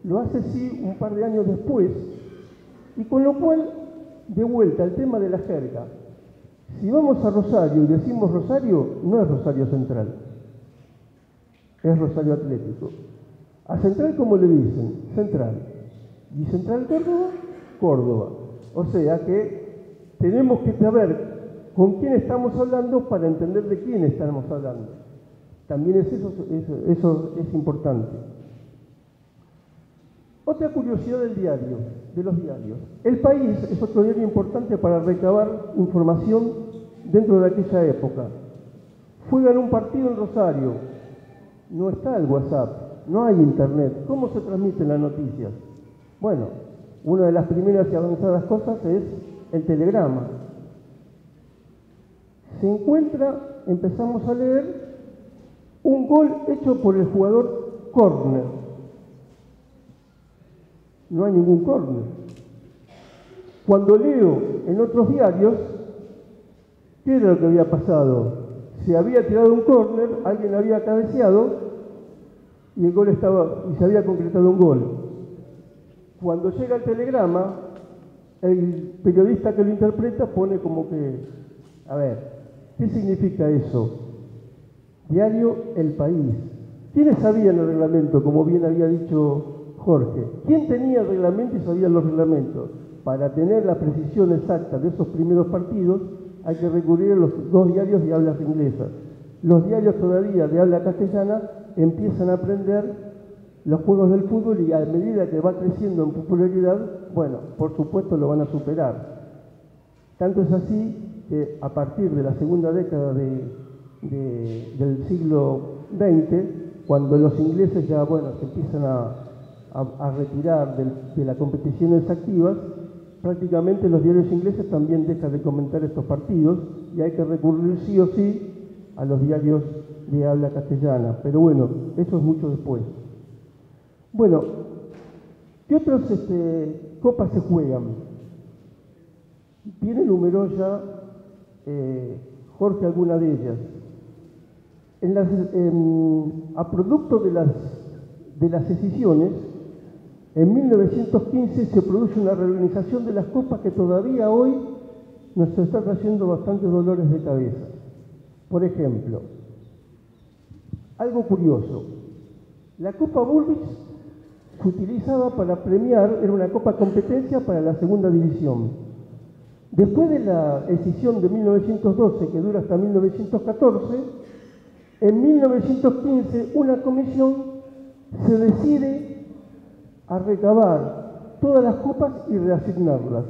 Lo hace sí un par de años después, y con lo cual, de vuelta al tema de la jerga. Si vamos a Rosario y decimos Rosario, no es Rosario Central, es Rosario Atlético. A Central, ¿cómo le dicen? Central. Y Central Córdoba, Córdoba. O sea que tenemos que saber con quién estamos hablando para entender de quién estamos hablando. También eso es importante. Otra curiosidad del diario, de los diarios. El País es otro diario importante para recabar información dentro de aquella época. Juegan un partido en Rosario, no está el WhatsApp, no hay internet. ¿Cómo se transmiten las noticias? Bueno, una de las primeras y avanzadas cosas es el telegrama. Se encuentra, empezamos a leer, un gol hecho por el jugador córner. No hay ningún córner. Cuando leo en otros diarios, ¿qué era lo que había pasado? Se había tirado un córner, alguien había cabeceado y el gol y se había concretado un gol. Cuando llega el telegrama, el periodista que lo interpreta pone como que, a ver, ¿qué significa eso? Diario El País. ¿Quiénes sabían el reglamento, como bien había dicho Jorge? ¿Quién tenía el reglamento y sabía los reglamentos? Para tener la precisión exacta de esos primeros partidos hay que recurrir a los dos diarios de habla inglesa. Los diarios todavía de habla castellana empiezan a aprender los juegos del fútbol y a medida que va creciendo en popularidad, bueno, por supuesto lo van a superar. Tanto es así que a partir de la segunda década del siglo XX, cuando los ingleses ya, bueno, se empiezan a retirar de las competiciones activas, prácticamente los diarios ingleses también dejan de comentar estos partidos y hay que recurrir sí o sí a los diarios de habla castellana. Pero bueno, eso es mucho después. Bueno, ¿qué otras copas se juegan? Bien enumeró ya Jorge alguna de ellas. A producto de las escisiones, en 1915 se produce una reorganización de las copas que todavía hoy nos está trayendo bastantes dolores de cabeza. Por ejemplo, algo curioso, la Copa Bullrich se utilizaba para premiar, era una copa competencia para la segunda división. Después de la escisión de 1912, que dura hasta 1914, en 1915 una comisión se decide a recabar todas las copas y reasignarlas.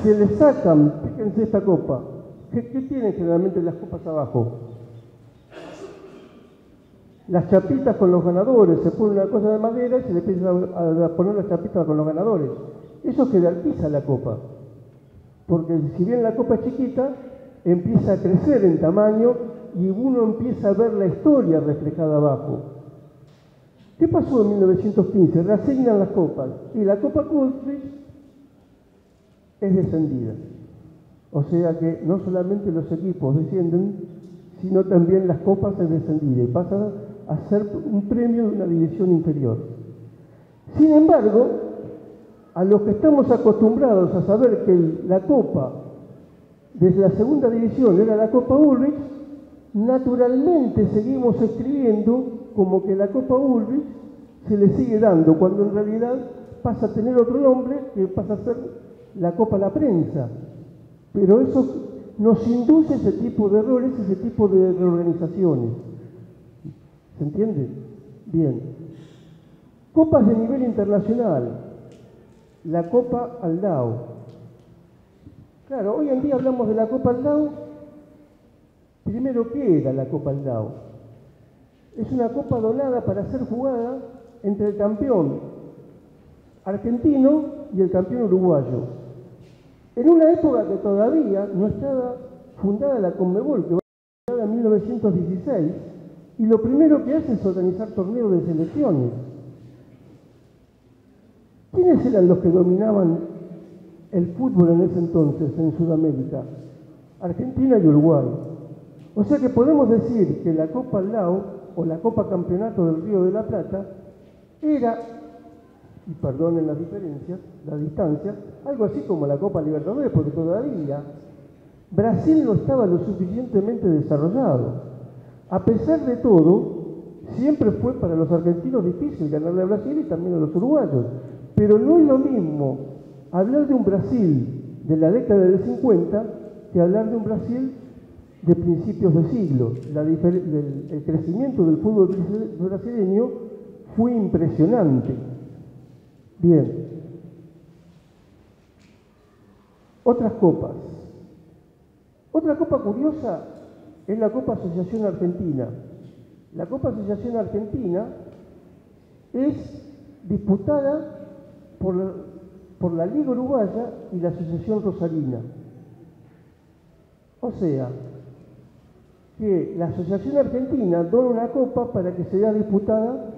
Se le sacan, fíjense esta copa, ¿qué tienen generalmente las copas abajo? las chapitas con los ganadores, se pone una cosa de madera y se le empieza a poner las chapitas con los ganadores. Eso jerarquiza la copa, porque si bien la copa es chiquita, empieza a crecer en tamaño y uno empieza a ver la historia reflejada abajo. ¿Qué pasó en 1915? Reasignan las copas y la Copa Coolidge es descendida. O sea que no solamente los equipos descienden, sino también las copas es descendida y pasa a ser un premio de una división inferior. Sin embargo, a los que estamos acostumbrados a saber que la copa desde la segunda división era la Copa Ulrich, naturalmente seguimos escribiendo como que la Copa Ulrich se le sigue dando, cuando en realidad pasa a tener otro nombre, que pasa a ser la Copa La Prensa. Pero eso nos induce ese tipo de errores, ese tipo de reorganizaciones. ¿Se entiende? Bien. Copas de nivel internacional. La Copa Aldao. Claro, hoy en día hablamos de la Copa Aldao. Primero, ¿qué era la Copa Aldao? Es una copa donada para ser jugada entre el campeón argentino y el campeón uruguayo. En una época que todavía no estaba fundada la Conmebol, que va a ser fundada en 1916, y lo primero que hace es organizar torneos de selecciones. ¿Quiénes eran los que dominaban el fútbol en ese entonces en Sudamérica? Argentina y Uruguay. O sea que podemos decir que la Copa Aldao o la Copa Campeonato del Río de la Plata era, y perdonen las diferencias, la distancia, algo así como la Copa Libertadores, porque todavía Brasil no estaba lo suficientemente desarrollado. A pesar de todo, siempre fue para los argentinos difícil ganarle a Brasil y también a los uruguayos. Pero no es lo mismo hablar de un Brasil de la década del 50 que hablar de un Brasil de principios de siglo. El crecimiento del fútbol brasileño fue impresionante. Bien. Otras copas. Otra copa curiosa es la Copa Asociación Argentina. La Copa Asociación Argentina es disputada por la Liga Uruguaya y la Asociación Rosarina. O sea, que la Asociación Argentina dona una copa para que sea disputada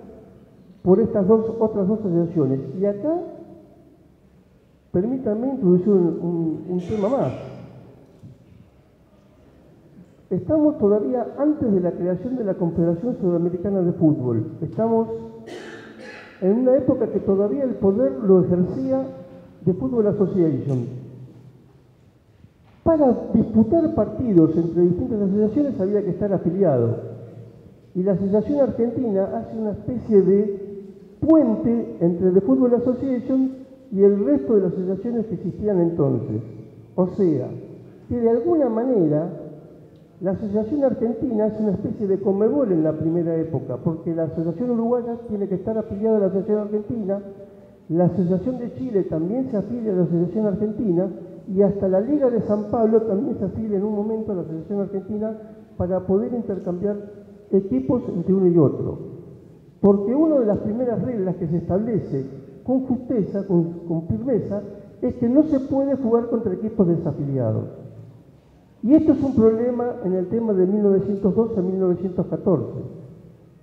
por estas otras dos asociaciones. Y acá, permítanme introducir un tema más. Estamos todavía antes de la creación de la Confederación Sudamericana de Fútbol. Estamos en una época que todavía el poder lo ejercía de Football Association. Para disputar partidos entre distintas asociaciones había que estar afiliado. Y la Asociación Argentina hace una especie de puente entre The Football Association y el resto de las asociaciones que existían entonces. O sea, que de alguna manera la Asociación Argentina es una especie de Conmebol en la primera época, porque la Asociación Uruguaya tiene que estar afiliada a la Asociación Argentina, la Asociación de Chile también se afilia a la Asociación Argentina, y hasta la Liga de San Pablo también se afilia en un momento a la Asociación Argentina para poder intercambiar equipos entre uno y otro. Porque una de las primeras reglas que se establece con justeza, con firmeza, es que no se puede jugar contra equipos desafiliados. Y esto es un problema en el tema de 1912 a 1914,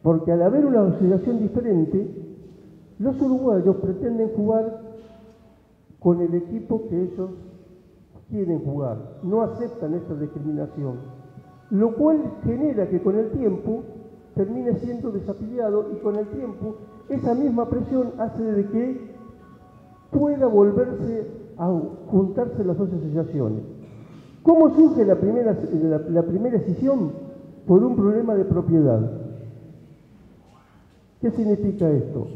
porque al haber una asociación diferente, los uruguayos pretenden jugar con el equipo que ellos quieren jugar, no aceptan esta discriminación, lo cual genera que con el tiempo termine siendo desafiliado y con el tiempo esa misma presión hace de que pueda volverse a juntarse las dos asociaciones. ¿Cómo surge la primera escisión? Por un problema de propiedad. ¿Qué significa esto?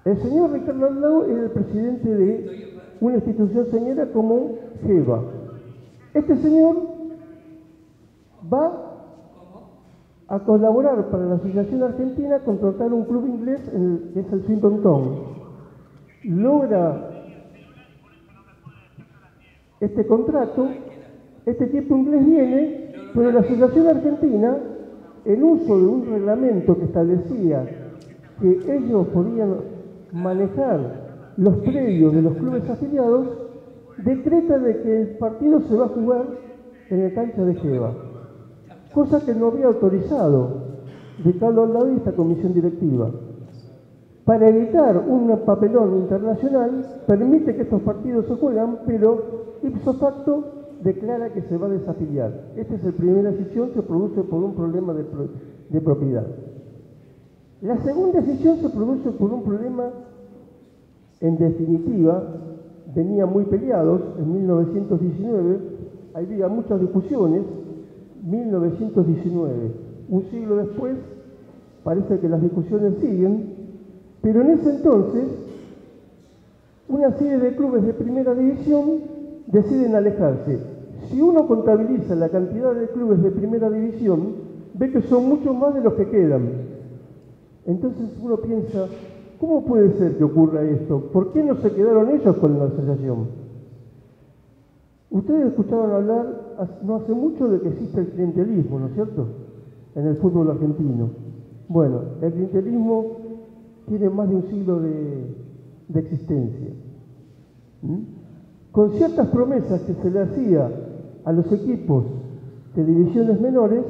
El señor Ricardo Aldao era el presidente de una institución señora como GEBA. Este señor va a colaborar para la Asociación Argentina a contratar un club inglés que es el Swindon Town. Logra este contrato, este equipo inglés viene, pero la Asociación Argentina en uso de un reglamento que establecía que ellos podían manejar los predios de los clubes afiliados, decreta de que el partido se va a jugar en el cancha de Geva, cosa que no había autorizado Ricardo Aldao y esta comisión directiva. Para evitar un papelón internacional, permite que estos partidos se juegan, pero ipso facto declara que se va a desafiliar. Esta es la primera decisión, se produce por un problema de propiedad. La segunda decisión se produce por un problema, en definitiva, venían muy peleados. En 1919 había muchas discusiones. 1919, un siglo después, parece que las discusiones siguen, pero en ese entonces una serie de clubes de primera división deciden alejarse. Si uno contabiliza la cantidad de clubes de primera división, ve que son muchos más de los que quedan. Entonces uno piensa, ¿cómo puede ser que ocurra esto? ¿Por qué no se quedaron ellos con la asociación? Ustedes escucharon hablar no hace mucho de que existe el clientelismo, ¿no es cierto?, en el fútbol argentino. Bueno, el clientelismo tiene más de un siglo de existencia. Con ciertas promesas que se le hacía a los equipos de divisiones menores,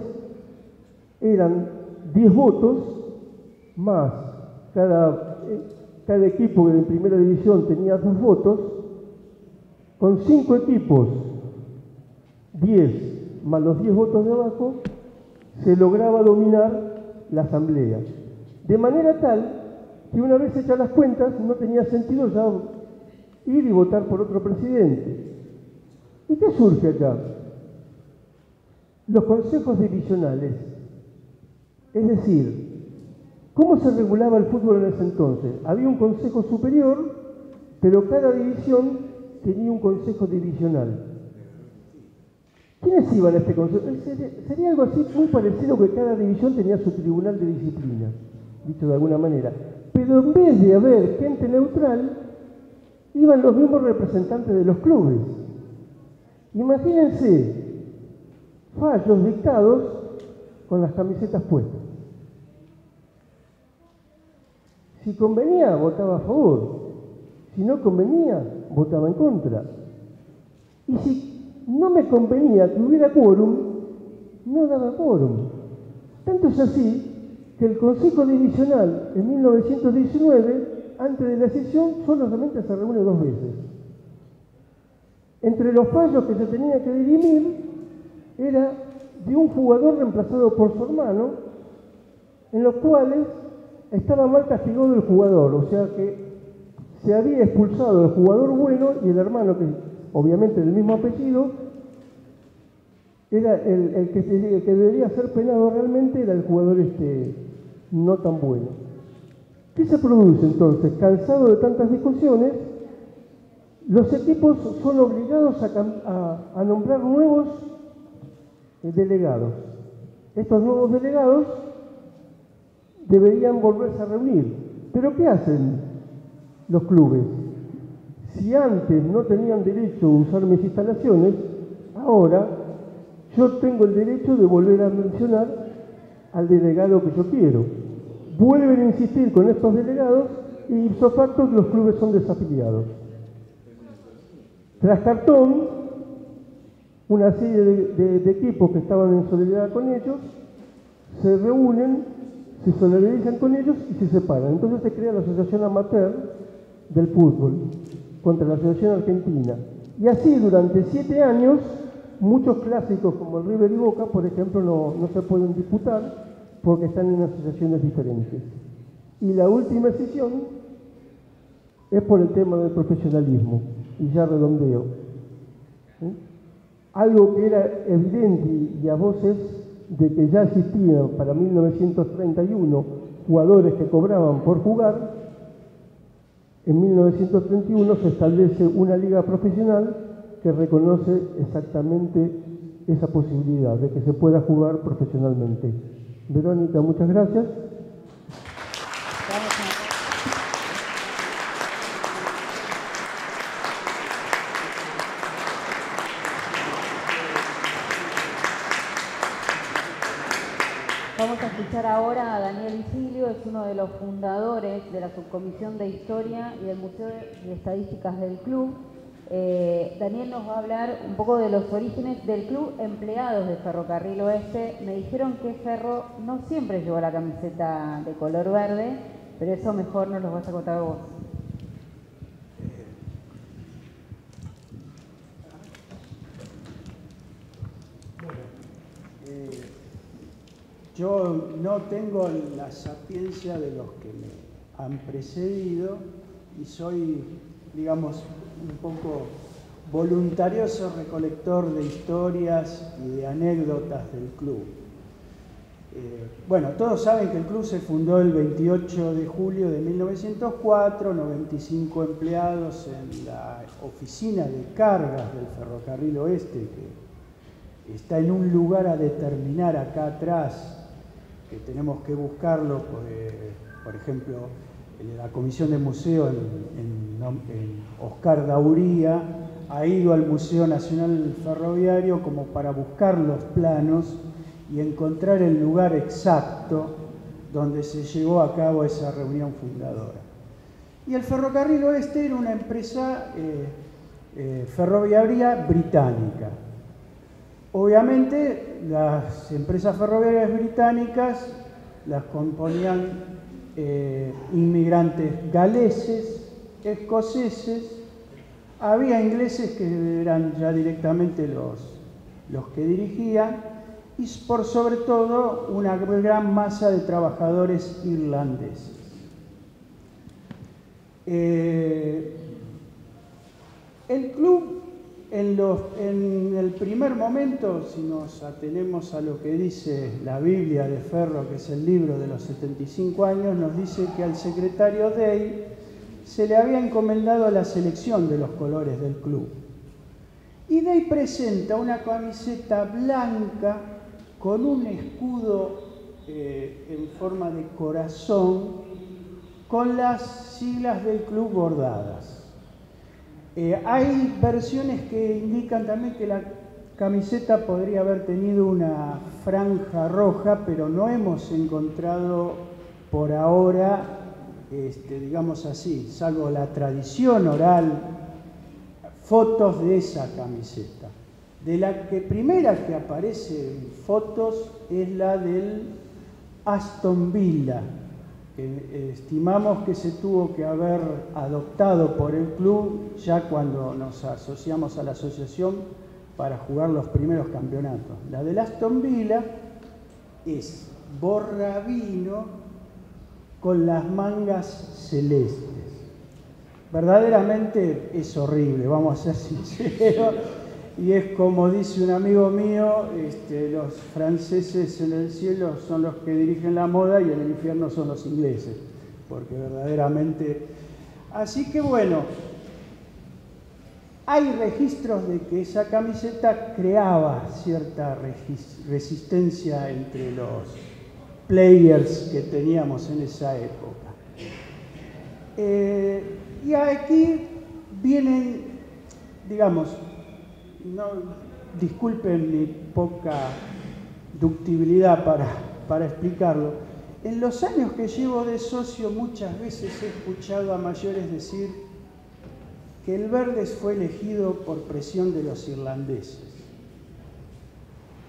eran 10 votos más cada equipo de primera división tenía 2 votos. Con 5 equipos, 10 más los 10 votos de abajo, se lograba dominar la asamblea. De manera tal que una vez hechas las cuentas no tenía sentido ya ir y votar por otro presidente. ¿Y qué surge acá? Los consejos divisionales. Es decir, ¿cómo se regulaba el fútbol en ese entonces? Había un consejo superior, pero cada división tenía un consejo divisional. ¿Quiénes iban a este consejo? Sería algo así muy parecido, que cada división tenía su tribunal de disciplina, dicho de alguna manera. Pero en vez de haber gente neutral, iban los mismos representantes de los clubes. Imagínense fallos dictados con las camisetas puestas. Si convenía, votaba a favor. Si no convenía, votaba en contra. Y si no me convenía que hubiera quórum, no daba quórum. Tanto es así que el Consejo Divisional en 1919, antes de la sesión, solamente se reúne 2 veces. Entre los fallos que se tenía que dirimir era de un jugador reemplazado por su hermano, en los cuales estaba mal castigado el jugador, o sea que se había expulsado el jugador bueno y el hermano, que obviamente del mismo apellido, era el que debería ser penado realmente, era el jugador no tan bueno. ¿Qué se produce entonces? Cansado de tantas discusiones, los equipos son obligados a nombrar nuevos delegados. Estos nuevos delegados deberían volverse a reunir. ¿Pero qué hacen los clubes? Si antes no tenían derecho a usar mis instalaciones, ahora yo tengo el derecho de volver a mencionar al delegado que yo quiero. Vuelven a insistir con estos delegados y ipso facto los clubes son desafiliados. Tras cartón, una serie de equipos que estaban en solidaridad con ellos se reúnen, se solidarizan con ellos y se separan. Entonces se crea la Asociación Amateur del Fútbol contra la Asociación Argentina. Y así durante 7 años, muchos clásicos como el River y Boca, por ejemplo, no se pueden disputar porque están en asociaciones diferentes. Y la última decisión es por el tema del profesionalismo. Y ya redondeo. Algo que era evidente y a voces de que ya existían para 1931 jugadores que cobraban por jugar, en 1931 se establece una liga profesional que reconoce exactamente esa posibilidad de que se pueda jugar profesionalmente. Verónica, muchas gracias. vamos a escuchar ahora a Daniel Vicilio, es uno de los fundadores de la Subcomisión de Historia y del Museo de Estadísticas del club. Daniel nos va a hablar un poco de los orígenes del club Empleados de Ferrocarril Oeste. Me dijeron que Ferro no siempre llevó la camiseta de color verde, pero eso mejor nos lo vas a contar vos. Yo no tengo la sapiencia de los que me han precedido y soy, digamos, un poco voluntarioso recolector de historias y de anécdotas del club. Bueno, todos saben que el club se fundó el 28 de julio de 1904, 95 empleados en la oficina de cargas del Ferrocarril Oeste, que está en un lugar a determinar acá atrás, que tenemos que buscarlo, por ejemplo, la Comisión de Museo en Oscar Dauría ha ido al Museo Nacional Ferroviario como para buscar los planos y encontrar el lugar exacto donde se llevó a cabo esa reunión fundadora. Y el Ferrocarril Oeste era una empresa ferroviaria británica. Obviamente las empresas ferroviarias británicas las componían inmigrantes galeses, escoceses, había ingleses que eran ya directamente los que dirigían y por sobre todo una gran masa de trabajadores irlandeses. El club en el primer momento, si nos atenemos a lo que dice la Biblia de Ferro, que es el libro de los 75 años, nos dice que al secretario Day se le había encomendado la selección de los colores del club. Y Day presenta una camiseta blanca con un escudo en forma de corazón con las siglas del club bordadas. Hay versiones que indican también que la camiseta podría haber tenido una franja roja, pero no hemos encontrado por ahora, digamos así, salvo la tradición oral, fotos de esa camiseta. De la primera que aparece en fotos es la del Aston Villa, que estimamos que se tuvo que haber adoptado por el club ya cuando nos asociamos a la asociación para jugar los primeros campeonatos. La del Aston Villa es borrabino con las mangas celestes. Verdaderamente es horrible, vamos a ser sinceros, y es como dice un amigo mío, los franceses en el cielo son los que dirigen la moda y en el infierno son los ingleses, porque verdaderamente... Así que bueno, hay registros de que esa camiseta creaba cierta resistencia entre los players que teníamos en esa época. Y aquí vienen, digamos, no, disculpen mi poca ductibilidad para explicarlo. En los años que llevo de socio muchas veces he escuchado a mayores decir que el verde fue elegido por presión de los irlandeses.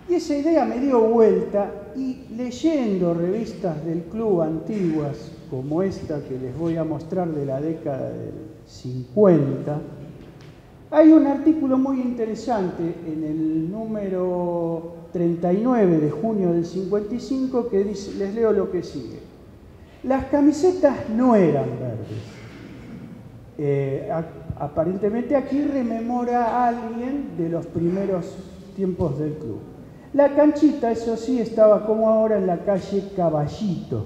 Y esa idea me dio vuelta y leyendo revistas del club antiguas, como esta que les voy a mostrar de la década del 50, hay un artículo muy interesante en el número 39 de junio del 55 que dice, les leo lo que sigue. Las camisetas no eran verdes. Aparentemente aquí rememora a alguien de los primeros tiempos del club. La canchita, eso sí, estaba como ahora en la calle Caballito,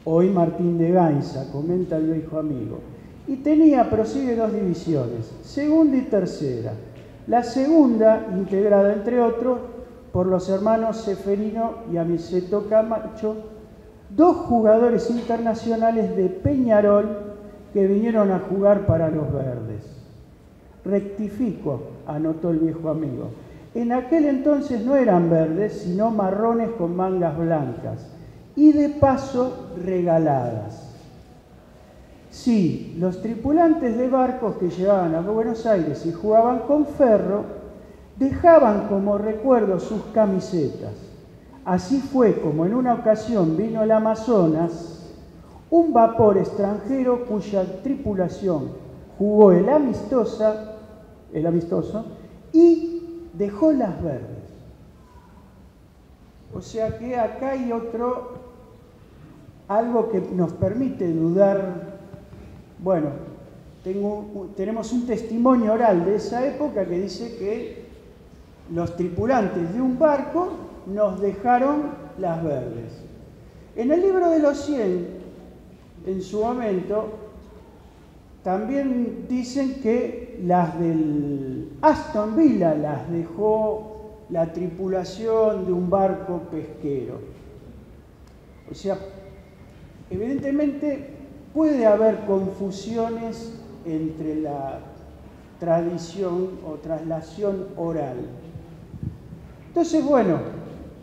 hoy Martín de Gainza, comenta el viejo amigo. Y tenía, prosigue, dos divisiones, segunda y tercera. La segunda, integrada entre otros por los hermanos Seferino y Aniceto Camacho, dos jugadores internacionales de Peñarol que vinieron a jugar para los verdes. Rectifico, anotó el viejo amigo. En aquel entonces no eran verdes, sino marrones con mangas blancas y de paso regaladas. Sí, los tripulantes de barcos que llegaban a Buenos Aires y jugaban con Ferro dejaban como recuerdo sus camisetas. Así fue como en una ocasión vino el Amazonas, un vapor extranjero cuya tripulación jugó el amistoso y dejó las verdes. O sea que acá hay algo que nos permite dudar. Bueno, tenemos un testimonio oral de esa época que dice que los tripulantes de un barco nos dejaron las verdes. En el libro de los 100, en su momento, también dicen que las del Aston Villa las dejó la tripulación de un barco pesquero. O sea, evidentemente puede haber confusiones entre la tradición o traslación oral. Entonces, bueno,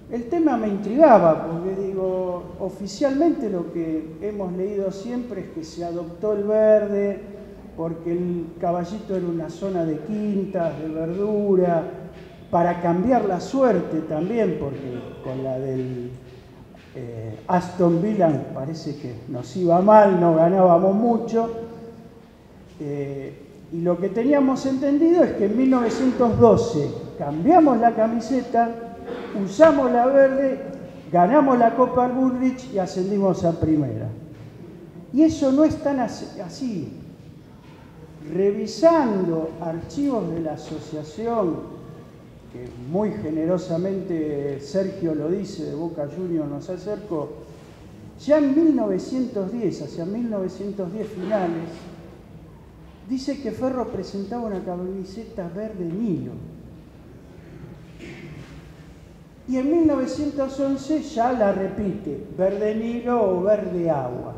el tema me intrigaba, porque digo, oficialmente lo que hemos leído siempre es que se adoptó el verde porque el Caballito era una zona de quintas, de verdura, para cambiar la suerte también, porque con la del Aston Villa parece que nos iba mal, no ganábamos mucho. Y lo que teníamos entendido es que en 1912 cambiamos la camiseta, usamos la verde, ganamos la Copa Bullrich y ascendimos a primera. Y eso no es tan así. Revisando archivos de la asociación, que muy generosamente Sergio lo dice, de Boca Juniors nos acercó, ya en 1910, hacia 1910 finales, dice que Ferro presentaba una camiseta verde Nilo. Y en 1911 ya la repite, verde Nilo o verde agua.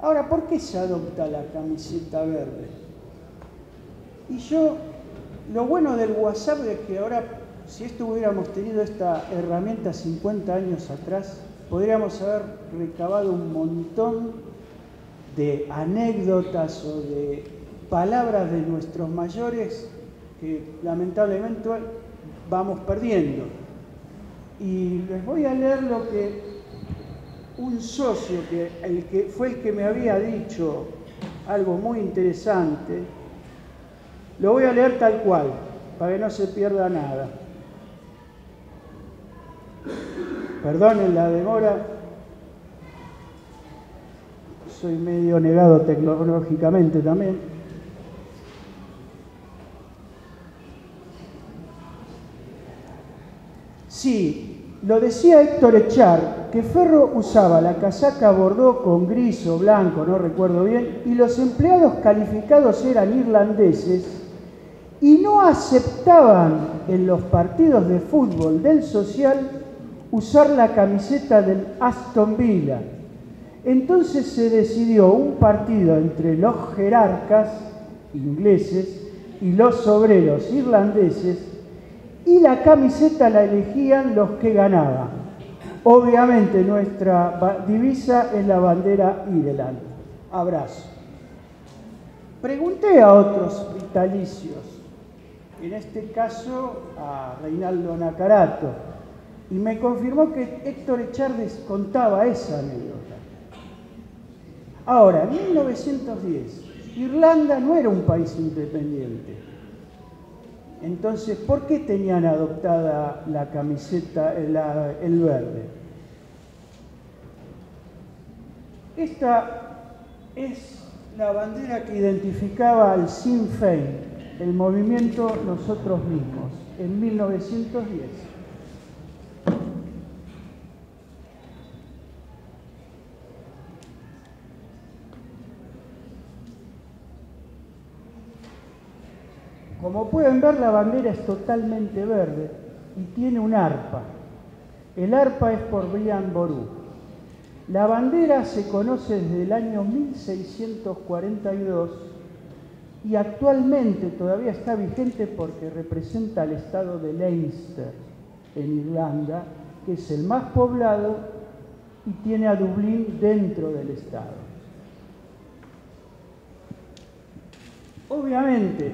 Ahora, ¿por qué se adopta la camiseta verde? Y lo bueno del WhatsApp es que ahora, si hubiéramos tenido esta herramienta 50 años atrás, podríamos haber recabado un montón de anécdotas o de palabras de nuestros mayores que lamentablemente vamos perdiendo. Y les voy a leer lo que un socio, que fue el que me había dicho algo muy interesante, lo voy a leer tal cual, para que no se pierda nada. Perdonen la demora, soy medio negado tecnológicamente también. Sí, lo decía Héctor Echar, que Ferro usaba la casaca bordó con gris o blanco, no recuerdo bien, y los empleados calificados eran irlandeses y no aceptaban en los partidos de fútbol del Social usar la camiseta del Aston Villa. Entonces se decidió un partido entre los jerarcas ingleses y los obreros irlandeses, y la camiseta la elegían los que ganaban. Obviamente nuestra divisa es la bandera Ireland. Abrazo. Pregunté a otros vitalicios, en este caso a Reinaldo Nacarato, y me confirmó que Héctor Echardes contaba esa anécdota. Ahora, en 1910, Irlanda no era un país independiente. Entonces, ¿por qué tenían adoptada la camiseta, el verde? Esta es la bandera que identificaba al Sinn Féin, el movimiento Nosotros Mismos, en 1910. Como pueden ver, la bandera es totalmente verde y tiene un arpa. El arpa es por Brian Boru. La bandera se conoce desde el año 1642 y actualmente todavía está vigente porque representa al estado de Leinster en Irlanda, que es el más poblado y tiene a Dublín dentro del estado. Obviamente,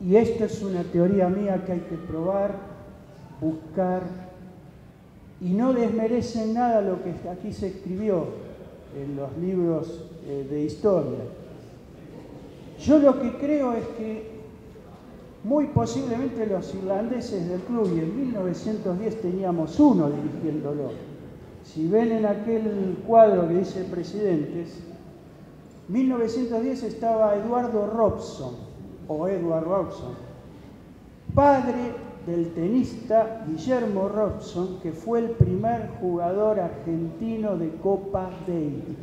y esto es una teoría mía que hay que probar, buscar, y no desmerece en nada lo que aquí se escribió en los libros de historia. Yo lo que creo es que muy posiblemente los irlandeses del club, y en 1910 teníamos uno dirigiéndolo. Si ven en aquel cuadro que dice presidentes, 1910 estaba Edward Robson, padre del tenista Guillermo Robson, que fue el primer jugador argentino de Copa Davis.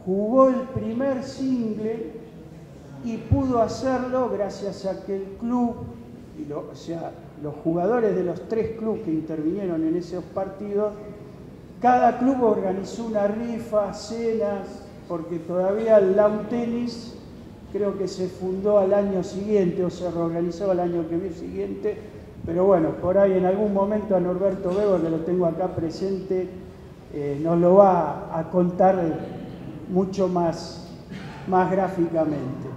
Jugó el primer single y pudo hacerlo gracias a que el club, los jugadores de los 3 clubes que intervinieron en esos partidos, cada club organizó una rifa, cenas, porque todavía el lawn tennis creo que se fundó al año siguiente o se reorganizó al año siguiente, pero bueno, por ahí en algún momento a Norberto Bego, que lo tengo acá presente, nos lo va a contar mucho más gráficamente.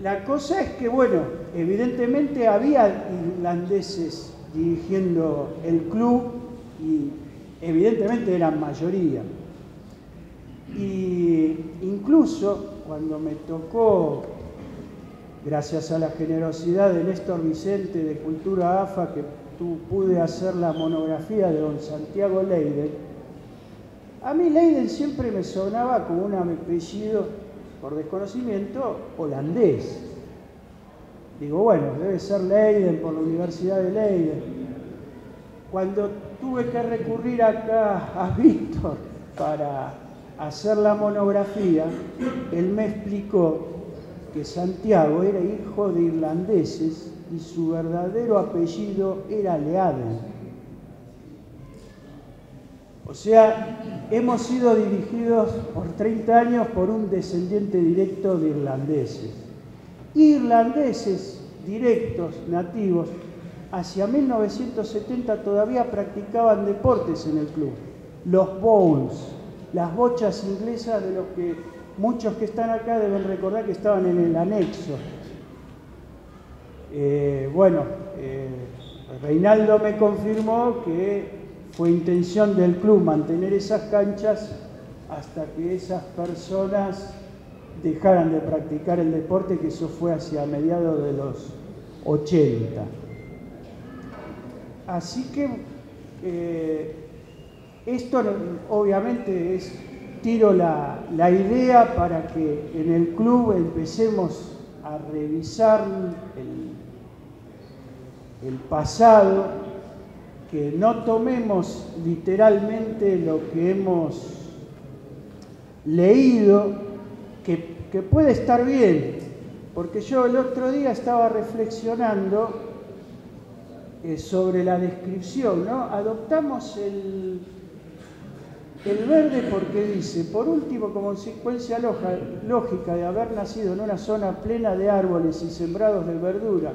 La cosa es que, bueno, evidentemente había irlandeses dirigiendo el club y evidentemente eran mayoría. Y incluso cuando me tocó, gracias a la generosidad de Néstor Vicente de Cultura AFA, que pude hacer la monografía de don Santiago Leiden, a mí Leiden siempre me sonaba como un apellido, por desconocimiento, holandés. Digo, bueno, debe ser Leiden por la Universidad de Leiden. Cuando tuve que recurrir acá a Víctor para hacer la monografía, él me explicó que Santiago era hijo de irlandeses y su verdadero apellido era Leaden. O sea, hemos sido dirigidos por 30 años por un descendiente directo de irlandeses. Irlandeses directos, nativos, hacia 1970 todavía practicaban deportes en el club. Los bowls, las bochas inglesas de los que muchos que están acá deben recordar que estaban en el anexo. Reinaldo me confirmó que fue intención del club mantener esas canchas hasta que esas personas dejaran de practicar el deporte, que eso fue hacia mediados de los 80. Así que esto obviamente tiro la idea para que en el club empecemos a revisar el pasado, que no tomemos literalmente lo que hemos leído, que puede estar bien, porque yo el otro día estaba reflexionando sobre la descripción, ¿no? Adoptamos el verde porque dice, por último, como consecuencia lógica de haber nacido en una zona plena de árboles y sembrados de verdura,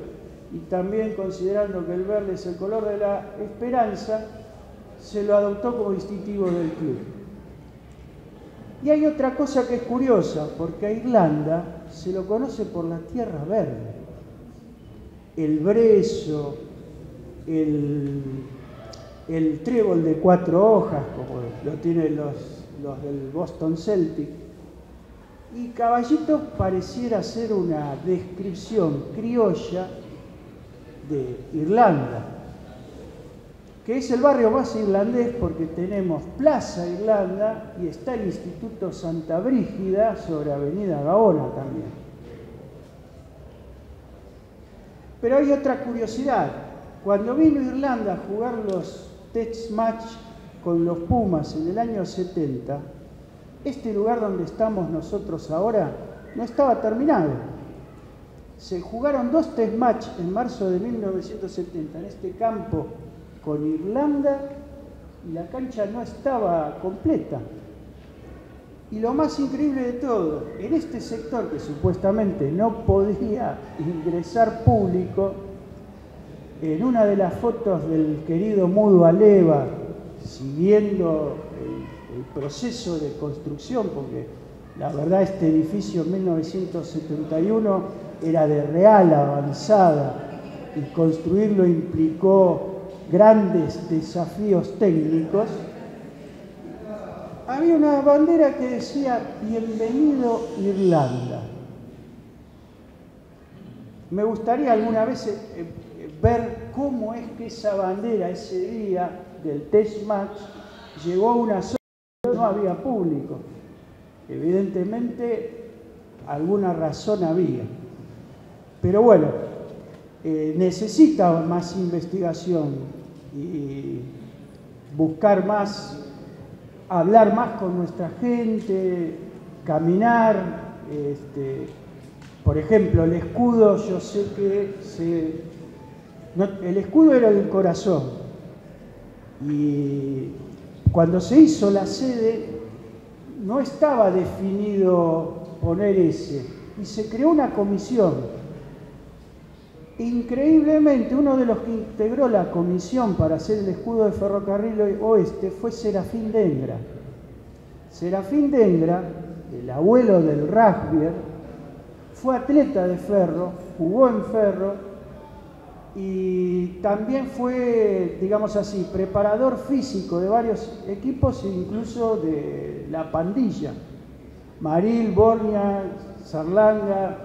y también considerando que el verde es el color de la esperanza, se lo adoptó como distintivo del club. Y hay otra cosa que es curiosa, porque a Irlanda se lo conoce por la tierra verde. El brezo, el trébol de 4 hojas, como lo tienen los del Boston Celtic, y Caballitos pareciera ser una descripción criolla de Irlanda, que es el barrio más irlandés porque tenemos Plaza Irlanda y está el Instituto Santa Brígida sobre Avenida Gaona también. Pero hay otra curiosidad. Cuando vino Irlanda a jugar los Test Match con los Pumas en el año 70, este lugar donde estamos nosotros ahora no estaba terminado. Se jugaron 2 test match en marzo de 1970 en este campo con Irlanda y la cancha no estaba completa. Y lo más increíble de todo, en este sector que supuestamente no podía ingresar público, en una de las fotos del querido Mudo Aleva, siguiendo el proceso de construcción, porque la verdad este edificio en 1971 era de real avanzada y construirlo implicó grandes desafíos técnicos, había una bandera que decía "Bienvenido Irlanda". Me gustaría alguna vez ver cómo es que esa bandera ese día del Test Match llegó a una zona donde no había público. Evidentemente alguna razón había. Pero bueno, necesita más investigación y buscar más, hablar más con nuestra gente, caminar. Por ejemplo, el escudo, yo sé que el escudo era del corazón. Y cuando se hizo la sede, no estaba definido poner ese. Y se creó una comisión. Increíblemente, uno de los que integró la comisión para hacer el escudo de Ferrocarril Oeste fue Serafín Dengra. Serafín Dengra, el abuelo del rugby, fue atleta de Ferro, jugó en Ferro y también fue, digamos así, preparador físico de varios equipos e incluso de la pandilla. Maril, Bornia, Sarlanga,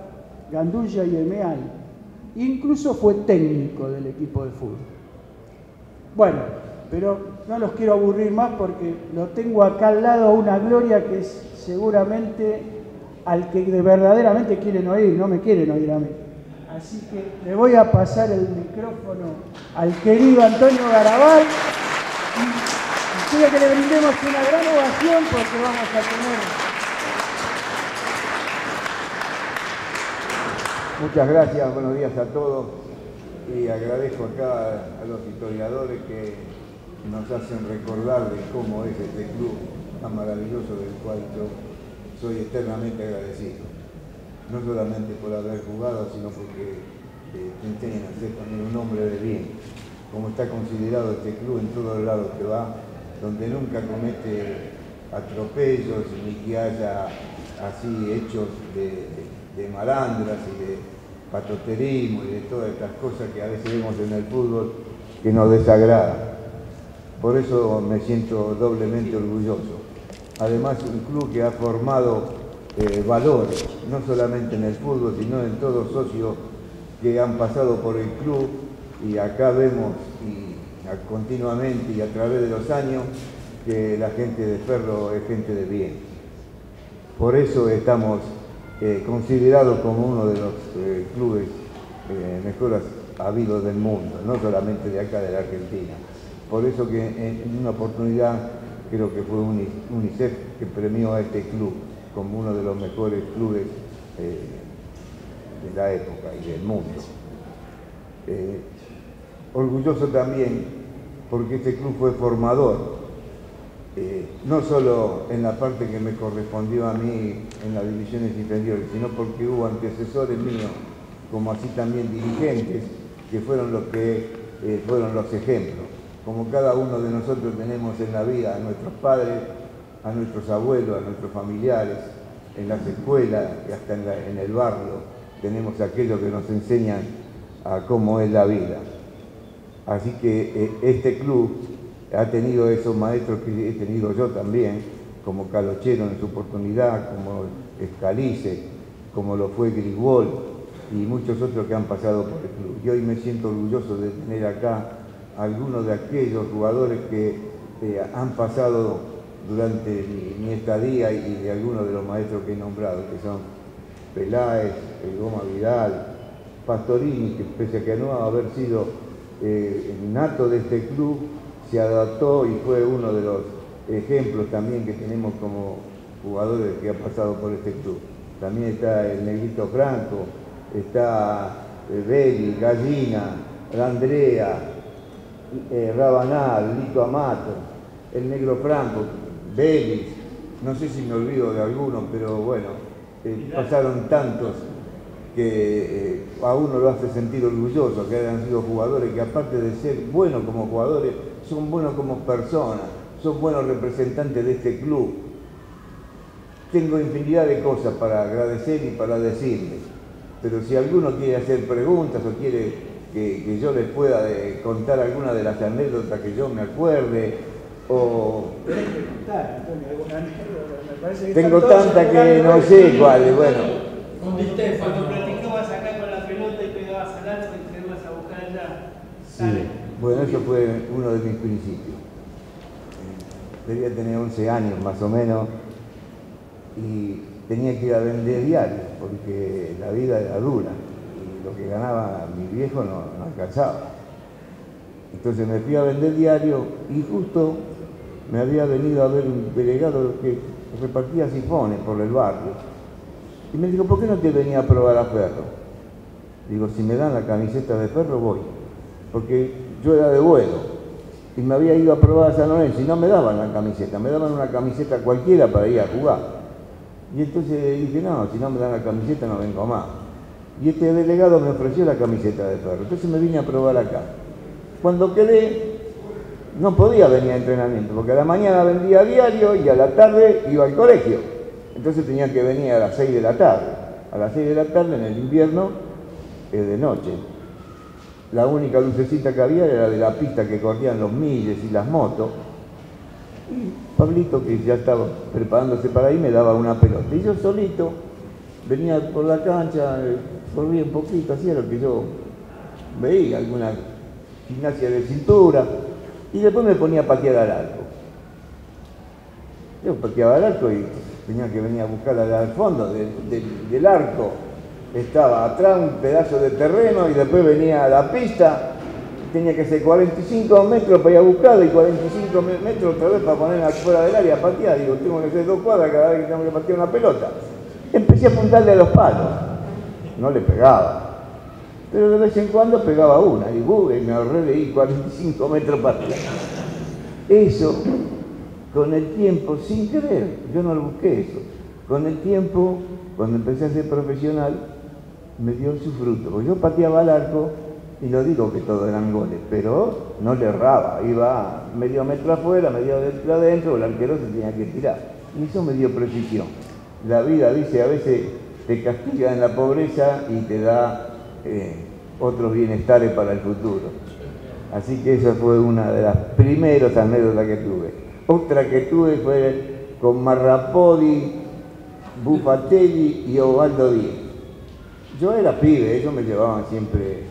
Gandulla y Emeal. Incluso fue técnico del equipo de fútbol. Bueno, pero no los quiero aburrir más porque lo tengo acá al lado a una gloria que es seguramente al que verdaderamente quieren oír, no me quieren oír a mí. Así que le voy a pasar el micrófono al querido Antonio Garabal y quiero que le brindemos una gran ovación porque vamos a tener... Muchas gracias, buenos días a todos y agradezco acá a los historiadores que nos hacen recordar de cómo es este club tan maravilloso del cual yo soy eternamente agradecido. No solamente por haber jugado, sino porque te enseñan a ser también un hombre de bien, como está considerado este club en todos lados que va, donde nunca comete atropellos ni que haya así hechos de malandras y de patoterismo y de todas estas cosas que a veces vemos en el fútbol que nos desagradan. Por eso me siento doblemente orgulloso. Además, un club que ha formado valores, no solamente en el fútbol, sino en todos socios que han pasado por el club y acá vemos continuamente y a través de los años que la gente de Ferro es gente de bien. Por eso estamos considerado como uno de los clubes mejores habidos del mundo, no solamente de acá de la Argentina. Por eso que en una oportunidad creo que fue UNICEF que premió a este club como uno de los mejores clubes de la época y del mundo. Orgulloso también porque este club fue formador. No solo en la parte que me correspondió a mí en las divisiones inferiores, sino porque hubo antecesores míos, como así también dirigentes, que fueron los ejemplos. Como cada uno de nosotros tenemos en la vida a nuestros padres, a nuestros abuelos, a nuestros familiares, en las escuelas y hasta en el barrio, tenemos aquellos que nos enseñan a cómo es la vida. Así que este club ha tenido esos maestros que he tenido yo también, como Calochero en su oportunidad, como Escalice, como lo fue Grigol y muchos otros que han pasado por el club. Y hoy me siento orgulloso de tener acá algunos de aquellos jugadores que han pasado durante mi estadía y de algunos de los maestros que he nombrado, que son Peláez, el Goma Vidal, Pastorini, que pese a que no haber sido nato de este club, se adaptó y fue uno de los ejemplos también que tenemos como jugadores que han pasado por este club. También está el Negrito Franco, está Belli, Gallina, Andrea, Rabanal, Lito Amato, el Negro Franco, Vélez, no sé si me olvido de alguno, pero bueno, pasaron tantos que a uno lo hace sentir orgulloso, que hayan sido jugadores que aparte de ser buenos como jugadores, son buenos como personas, son buenos representantes de este club. Tengo infinidad de cosas para agradecer y para decirles, pero si alguno quiere hacer preguntas o quiere que yo les pueda contar alguna de las anécdotas que yo me acuerde, o... Tengo tantas que no sé cuáles, bueno. Cuando practicabas acá con la pelota y pegabas al arco y te ibas a buscar allá. Sí, bueno, eso fue uno de mis principios. Debía tener 11 años más o menos y tenía que ir a vender diarios porque la vida era dura y lo que ganaba mi viejo no alcanzaba. Entonces me fui a vender diario y justo me había venido a ver un delegado que repartía sifones por el barrio. Y me dijo, ¿por qué no te venía a probar a Ferro? Digo, si me dan la camiseta de Ferro voy. Porque yo era de vuelo y me había ido a probar a San Lorenzo y no me daban la camiseta, me daban una camiseta cualquiera para ir a jugar. Y entonces dije, no, si no me dan la camiseta no vengo más. Y este delegado me ofreció la camiseta de Ferro, entonces me vine a probar acá. Cuando quedé, no podía venir a entrenamiento, porque a la mañana vendía diario y a la tarde iba al colegio. Entonces tenía que venir a las 6 de la tarde. A las 6 de la tarde en el invierno es de noche. La única lucecita que había era de la pista que corrían los milles y las motos. Y Pablito, que ya estaba preparándose para ahí, me daba una pelota. Y yo solito venía por la cancha, corría un poquito, hacía lo que yo veía, alguna gimnasia de cintura, y después me ponía a patear al arco. Yo pateaba al arco y tenía que venir a buscarla al fondo del arco. Estaba atrás un pedazo de terreno y después venía a la pista. Tenía que hacer 45 metros para ir a buscarla y 45 metros otra vez para ponerla fuera del área a patear. Digo, tengo que hacer 2 cuadras cada vez que tengo que patear una pelota. Empecé a apuntarle a los palos. No le pegaba. Pero de vez en cuando pegaba una y me ahorré de ir 45 metros para atrás. Eso, con el tiempo, sin querer, yo no lo busqué eso. Con el tiempo, cuando empecé a ser profesional, me dio su fruto. Porque yo pateaba al arco, y no digo que todos eran goles, pero no le erraba. Iba medio metro afuera, medio metro adentro, el arquero se tenía que tirar. Y eso me dio precisión. La vida, dice, a veces te castiga en la pobreza y te da otros bienestares para el futuro. Así que esa fue una de las primeras anécdotas que tuve. Otra que tuve fue con Marrapodi, Bufatelli y Osvaldo Díez. Yo era pibe, ellos me llevaban siempre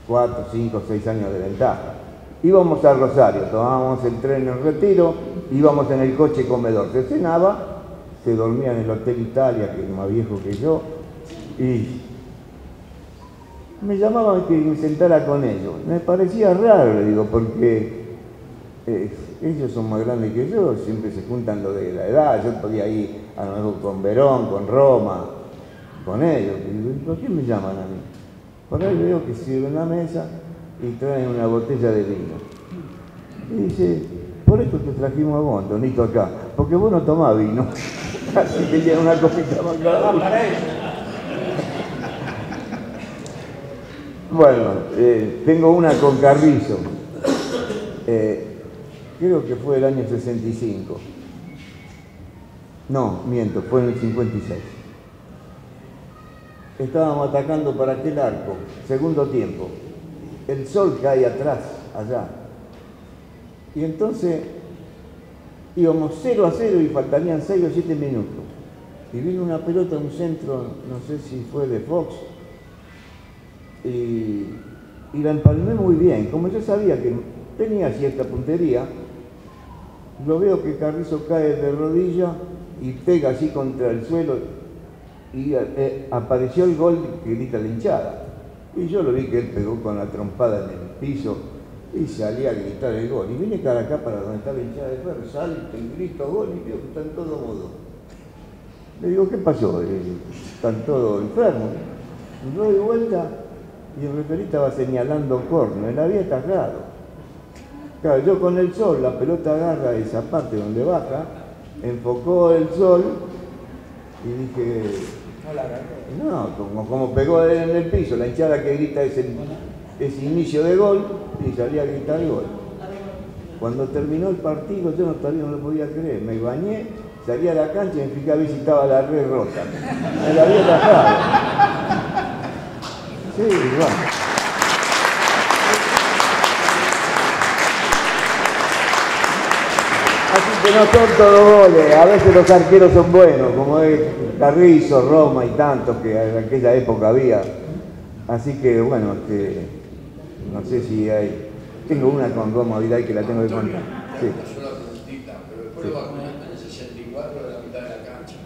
4, 5, 6 años de ventaja. Íbamos a Rosario, tomábamos el tren en Retiro, íbamos en el coche comedor, se cenaba, se dormía en el Hotel Italia, que es más viejo que yo, y me llamaban que me sentara con ellos. Me parecía raro, le digo, porque ellos son más grandes que yo, siempre se juntan lo de la edad, yo podía ir a lo mejor con Verón, con Roma, con ellos. Y digo, ¿por qué me llaman a mí? Por ahí veo que sirven la mesa y traen una botella de vino. Y dice, por esto te trajimos a vos, Antonito, acá, porque vos no tomás vino. Así que lleva una copita más cada uno. Para eso. Bueno, tengo una con Carrizo. Creo que fue el año 65. No, miento, fue en el 56. Estábamos atacando para aquel arco, segundo tiempo. El sol cae atrás, allá. Y entonces íbamos 0-0 y faltarían 6 o 7 minutos. Y vino una pelota, un centro, no sé si fue de Fox, y la empalmé muy bien. Como yo sabía que tenía cierta puntería, lo veo que Carrizo cae de rodilla y pega así contra el suelo y apareció el gol que grita la hinchada. Y yo lo vi que él pegó con la trompada en el piso y salía a gritar el gol. Y vine cara acá para donde está la hinchada de Ferro, salto y grito gol y veo que están todos modos. Le digo, ¿qué pasó? Están todos enfermos. Y yo doy vuelta y el referí estaba señalando córner, la había atajado. Claro, yo con el sol, la pelota agarra esa parte donde baja enfocó el sol y dije, no, como pegó en el piso, la hinchada que grita es inicio de gol, y salía a gritar gol. Cuando terminó el partido yo todavía no lo podía creer, me bañé, salí a la cancha y me fijé a ver si estaba la red rota. Me la había bajado. Sí, igual. Así que no son todos goles, a veces los arqueros son buenos, como es Carrizo, Roma y tantos que en aquella época había. Así que bueno, no sé si hay... Tengo una con Roma Vidal que la tengo que contar. Sí. Una sola preguntita, pero después lo vacunaste en el 64 de la mitad de la cancha.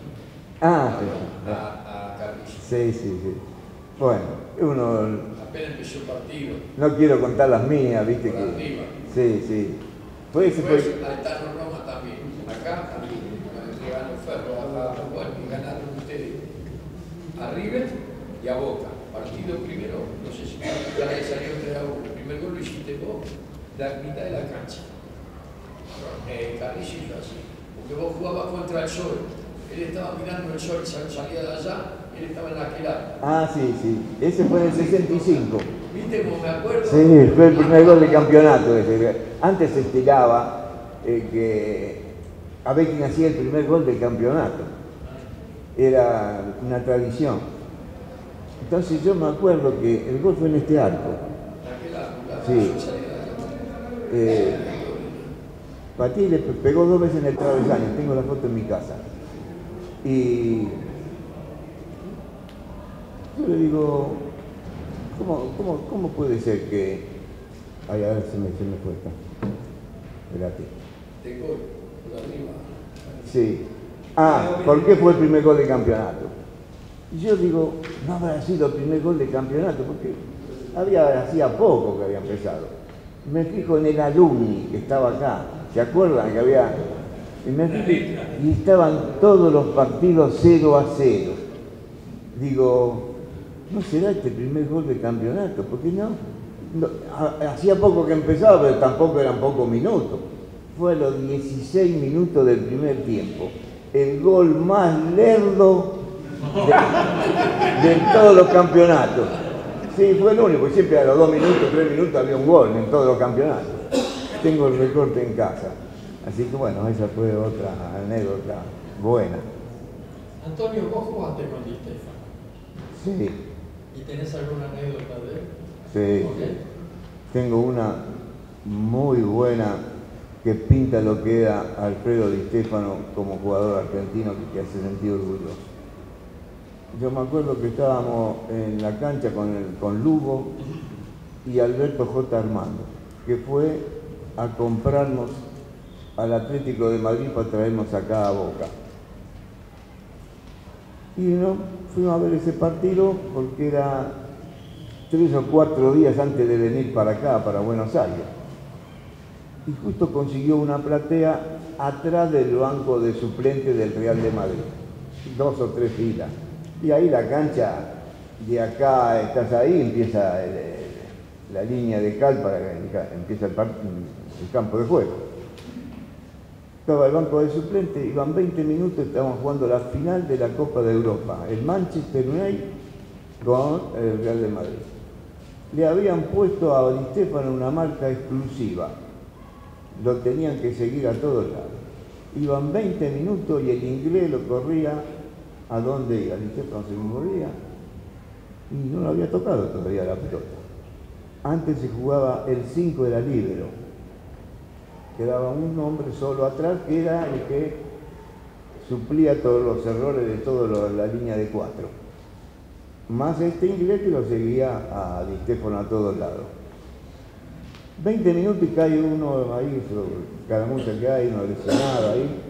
Ah, sí. A Carrizo. Sí. Bueno, uno... Apenas empezó el partido. No quiero contar las mías, viste Por que... arriba. Sí. Fue Altano Roma también. Acá también. Le ganó Ferro y ganaron ustedes a River y a Boca. Partido primero, no sé si salió 3-1. El primer gol lo hiciste vos, la mitad de la cancha. Carrizo hizo así. Porque vos jugabas contra el sol. Él estaba mirando el sol, salía de allá, él estaba en la quilada. Ah, sí. Ese fue en el 65. ¿Viste cómo me acuerdo? Sí, fue el primer gol de campeonato ese. Antes se estilaba que a ver quién hacía el primer gol del campeonato. Era una tradición. Entonces yo me acuerdo que el gol fue en este arco. Sí. Patí le pegó 2 veces en el travesaño, tengo la foto en mi casa. Y yo le digo, ¿cómo puede ser que... Ay, a ver, se me fue esta. Espérate. De gol, por arriba. Sí. Ah, ¿por qué fue el primer gol de campeonato? Y yo digo, no habrá sido el primer gol de campeonato, porque hacía poco que había empezado. Me fijo en el alumni que estaba acá, ¿se acuerdan que había? Y estaban todos los partidos 0-0. Digo, ¿no será este el primer gol de campeonato? ¿Por qué no? Hacía poco que empezaba, pero tampoco eran pocos minutos. Fue a los 16 minutos del primer tiempo. El gol más lerdo de todos los campeonatos. Sí, fue el único, siempre a los 2 minutos, 3 minutos había un gol en todos los campeonatos. Tengo el recorte en casa. Así que bueno, esa fue otra anécdota buena. Antonio, vos jugaste con Di Stefano. Sí. ¿Y tenés alguna anécdota de él? Sí. ¿Okay? Tengo una muy buena que pinta lo que era Alfredo Di Stefano como jugador argentino que hace sentir orgulloso. Yo me acuerdo que estábamos en la cancha con Lugo y Alberto J. Armando, que fue a comprarnos al Atlético de Madrid para traernos acá a Boca. Y no, fuimos a ver ese partido porque era 3 o 4 días antes de venir para acá, para Buenos Aires. Y justo consiguió una platea atrás del banco de suplentes del Real de Madrid. 2 o 3 filas. Y ahí la cancha, de acá estás ahí, empieza la línea de cal para que empieza el campo de juego. Estaba el banco de suplentes, iban 20 minutos, estábamos jugando la final de la Copa de Europa, el Manchester United con el Real de Madrid. Le habían puesto a Di Stefano una marca exclusiva, lo tenían que seguir a todos lados. Iban 20 minutos y el inglés lo corría a donde iba. Di Stefano se moría y no lo había tocado todavía la pelota. Antes se jugaba el 5 era líbero. Quedaba un hombre solo atrás que era el que suplía todos los errores de toda la línea de 4. Más este inglés que lo seguía a Di Stefano a todos lados. 20 minutos y cae uno ahí, caramucha que hay, uno lesionado ahí.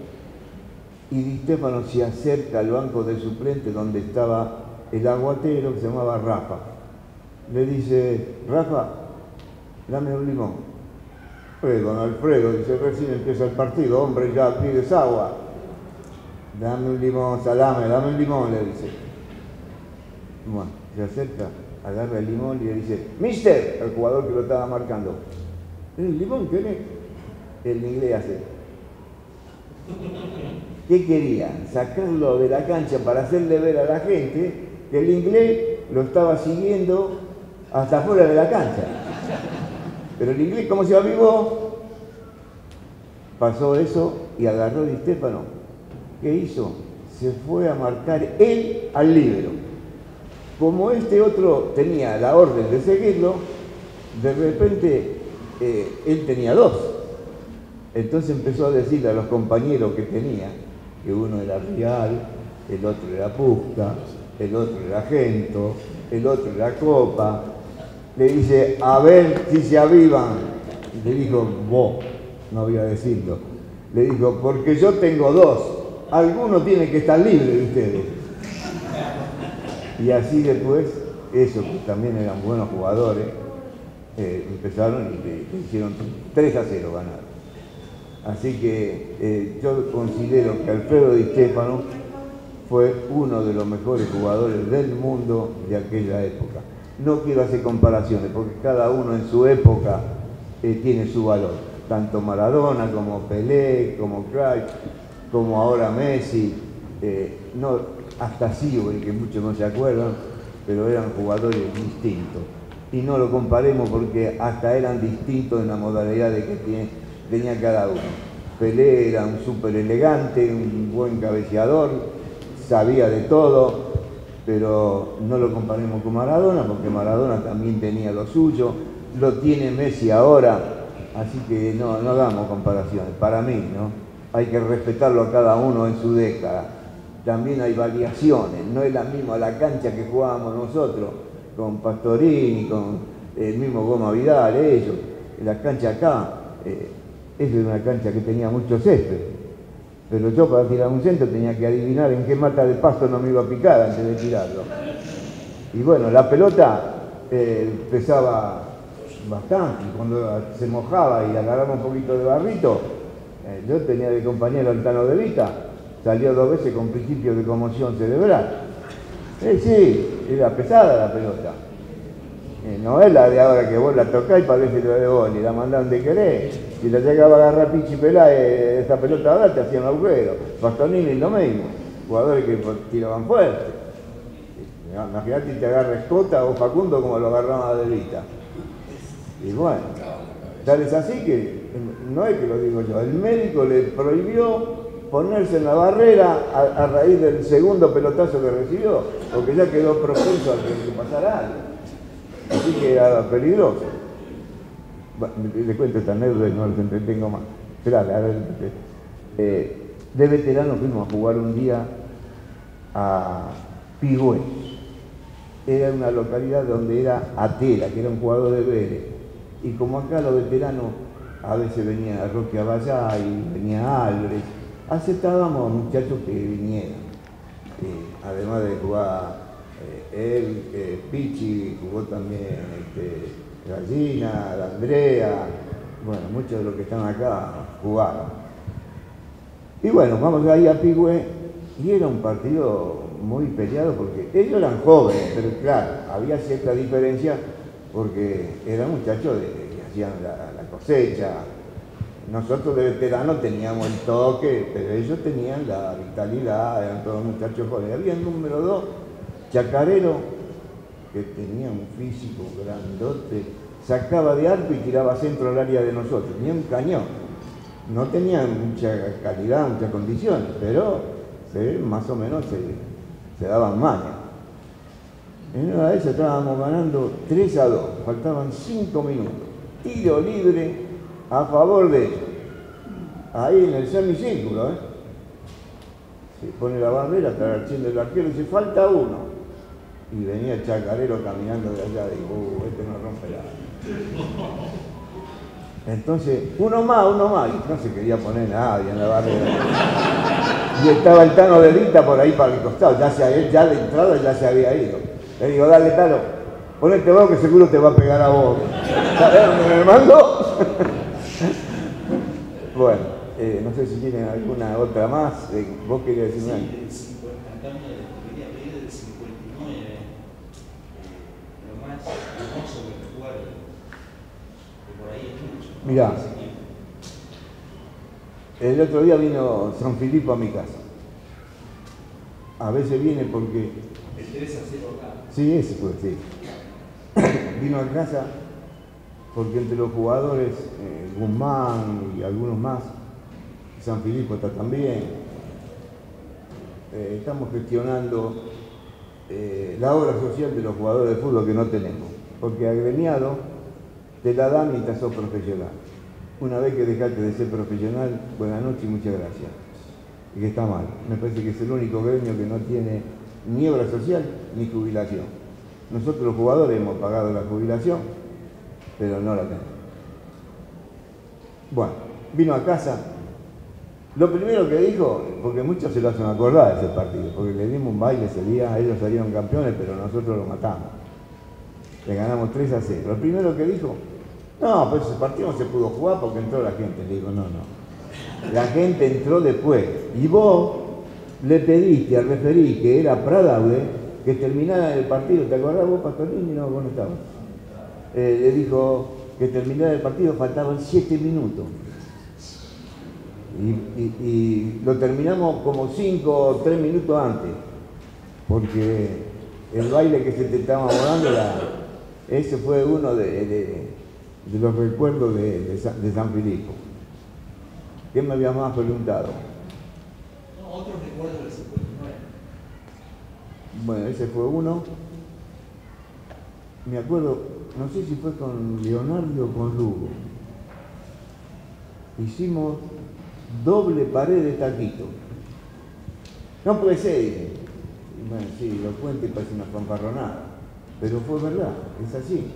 Y Di Stefano se acerca al banco de suplentes donde estaba el aguatero que se llamaba Rafa. Le dice, Rafa, dame un limón. Don Alfredo dice, recién empieza el partido, hombre, ya pides agua. Dame un limón, salame, dame un limón, le dice. Bueno, se acerca, agarra el limón y le dice, Mister, el jugador que lo estaba marcando. ¿El limón qué es? El inglés hace. ¿Qué querían? Sacarlo de la cancha para hacerle ver a la gente que el inglés lo estaba siguiendo hasta fuera de la cancha. Pero el inglés, como se avivó, pasó eso y agarró Di Stéfano. ¿Qué hizo? Se fue a marcar él al líbero. Como este otro tenía la orden de seguirlo, de repente él tenía dos. Entonces empezó a decirle a los compañeros que tenía, que uno era Rial, el otro era Pusca, el otro era Gento, el otro era Copa. Le dice, a ver si se avivan. Y le dijo, vos, no voy a decirlo. Le dijo, porque yo tengo dos. Alguno tiene que estar libre de ustedes. Y así después, esos que también eran buenos jugadores, empezaron y le hicieron 3-0 ganar. Así que yo considero que Alfredo Di Stéfano fue uno de los mejores jugadores del mundo de aquella época. No quiero hacer comparaciones, porque cada uno en su época tiene su valor. Tanto Maradona como Pelé, como Cruyff, como ahora Messi, hasta Sibori, que muchos no se acuerdan, pero eran jugadores distintos. Y no lo comparemos porque hasta eran distintos en la modalidad de que tenía cada uno. Pelé era un súper elegante, un buen cabeceador, sabía de todo, pero no lo comparemos con Maradona, porque Maradona también tenía lo suyo, lo tiene Messi ahora, así que no hagamos comparaciones, para mí, ¿no? Hay que respetarlo a cada uno en su década. También hay variaciones, no es la misma la cancha que jugábamos nosotros, con Pastorini, con el mismo Goma Vidal, ellos. La cancha acá, esa es una cancha que tenía mucho césped, pero yo para tirar un centro tenía que adivinar en qué mata de pasto no me iba a picar antes de tirarlo. Y bueno, la pelota pesaba bastante, y cuando se mojaba y agarraba un poquito de barrito, yo tenía de compañero al Tano de Vita, salió 2 veces con principio de conmoción cerebral. Sí, era pesada la pelota. No es la de ahora que vos la tocás y parece lo de vos, ni la mandás donde querés. Si la llegaba a agarrar Pichi Peláez, esta pelota ahora te hacían un agujero. Pastonini lo mismo, jugadores que tiraban fuerte. Imagínate si te agarra Escota o Facundo como lo agarraba de Vita. Y bueno, tal es así que, no es que lo digo yo, el médico le prohibió ponerse en la barrera a raíz del segundo pelotazo que recibió, porque ya quedó propenso a que pasara algo. Así que era peligroso. Bueno, les cuento esta anécdota y no les entretengo más. De veterano fuimos a jugar un día a Pigüé. Era una localidad donde era Atera, que era un jugador de Vélez. Y como acá los veteranos, a veces venía Roque Abayá y venía Álvarez, aceptábamos a muchachos que vinieran. Además de jugar él, Pichi, jugó también Gallina, Andrea, bueno, muchos de los que están acá jugaron. Y bueno, vamos ahí a Pigüé y era un partido muy peleado porque ellos eran jóvenes, pero claro, había cierta diferencia porque eran muchachos que hacían la cosecha. Nosotros de veteranos teníamos el toque, pero ellos tenían la vitalidad, eran todos muchachos jóvenes. Había el número 2, Chacarero, que tenía un físico grandote, sacaba de arco y tiraba centro al área de nosotros, tenía un cañón. No tenía mucha calidad, muchas condiciones, pero más o menos se daban maña. En una de esas estábamos ganando 3-2, faltaban 5 minutos. Tiro libre a favor de ellos. Ahí en el semicírculo, se pone la bandera, está haciendo el arquero y dice, falta uno. Y venía el Chacarero caminando de allá y dijo, este no rompe nada. Entonces, uno más, y no se quería poner nadie en la barrera. Y estaba el Tano de Vita por ahí para el costado, ya de entrada ya se había ido. Le digo, dale Tano, ponete vos que seguro te va a pegar a vos. ¿Sabés dónde me mandó? Bueno, no sé si tienen alguna otra más. ¿Vos querías decir algo? Sí, por la campaña quería pedir del 59, lo más hermoso que jugar, que por ahí es mucho. Mirá, El otro día vino San Filipo a mi casa. A veces viene porque... ¿El 3-0 acá? Sí, ese fue, sí. Vino a casa porque entre los jugadores, Guzmán y algunos más, San Filipo está también, estamos gestionando la obra social de los jugadores de fútbol que no tenemos, porque agremiado te la dan mientras sos profesional. Una vez que dejaste de ser profesional, buenas noches y muchas gracias. Y que está mal. Me parece que es el único gremio que no tiene ni obra social ni jubilación. Nosotros los jugadores hemos pagado la jubilación, pero no la tenemos. Bueno, vino a casa. Lo primero que dijo, porque muchos se lo hacen acordar de ese partido, porque le dimos un baile ese día, ellos salieron campeones, pero nosotros lo matamos. Le ganamos 3-0. Lo primero que dijo, no, pues ese partido no se pudo jugar porque entró la gente. Le digo, no. La gente entró después. Y vos le pediste al referí, que era Pradaude, que terminara el partido. ¿Te acordás vos, Pastorini? No, vos no estabas. Le dijo que terminara el partido, faltaban 7 minutos. Y lo terminamos como 5 o 3 minutos antes. Porque el baile que se te estaba dando, ese fue uno de los recuerdos de San Filipo. ¿Qué me había más preguntado? No, otros recuerdos del 59. Bueno, ese fue uno. Me acuerdo, no sé si fue con Leonardo o con Lugo. Hicimos doble pared de taquito. No puede ser, dije. Y bueno, sí, lo cuento y parece una fanfarronada. Pero fue verdad, es así.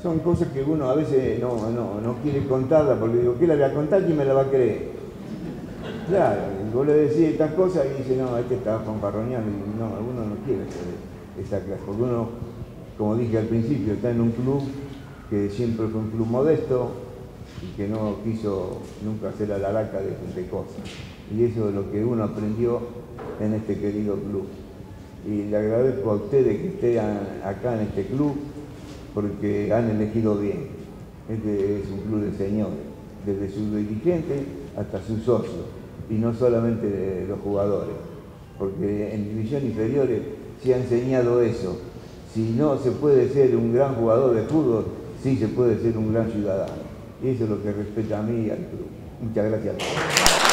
Son cosas que uno a veces no quiere contarla, porque digo, ¿qué la voy a contar? ¿Quién me la va a creer? Claro, vos le decís estas cosas y dice, no, este está fanfarroneando, y no, uno no quiere hacer esa clase, porque uno, como dije al principio, está en un club que siempre fue un club modesto y que no quiso nunca hacer a la laca de cosas. Y eso es lo que uno aprendió en este querido club. Y le agradezco a ustedes que estén acá en este club, porque han elegido bien. Este es un club de señores, desde sus dirigentes hasta sus socios, y no solamente de los jugadores, porque en divisiones inferiores se ha enseñado eso. Si no se puede ser un gran jugador de fútbol, sí se puede ser un gran ciudadano. Y eso es lo que respeta a mí y al club. Muchas gracias a todos.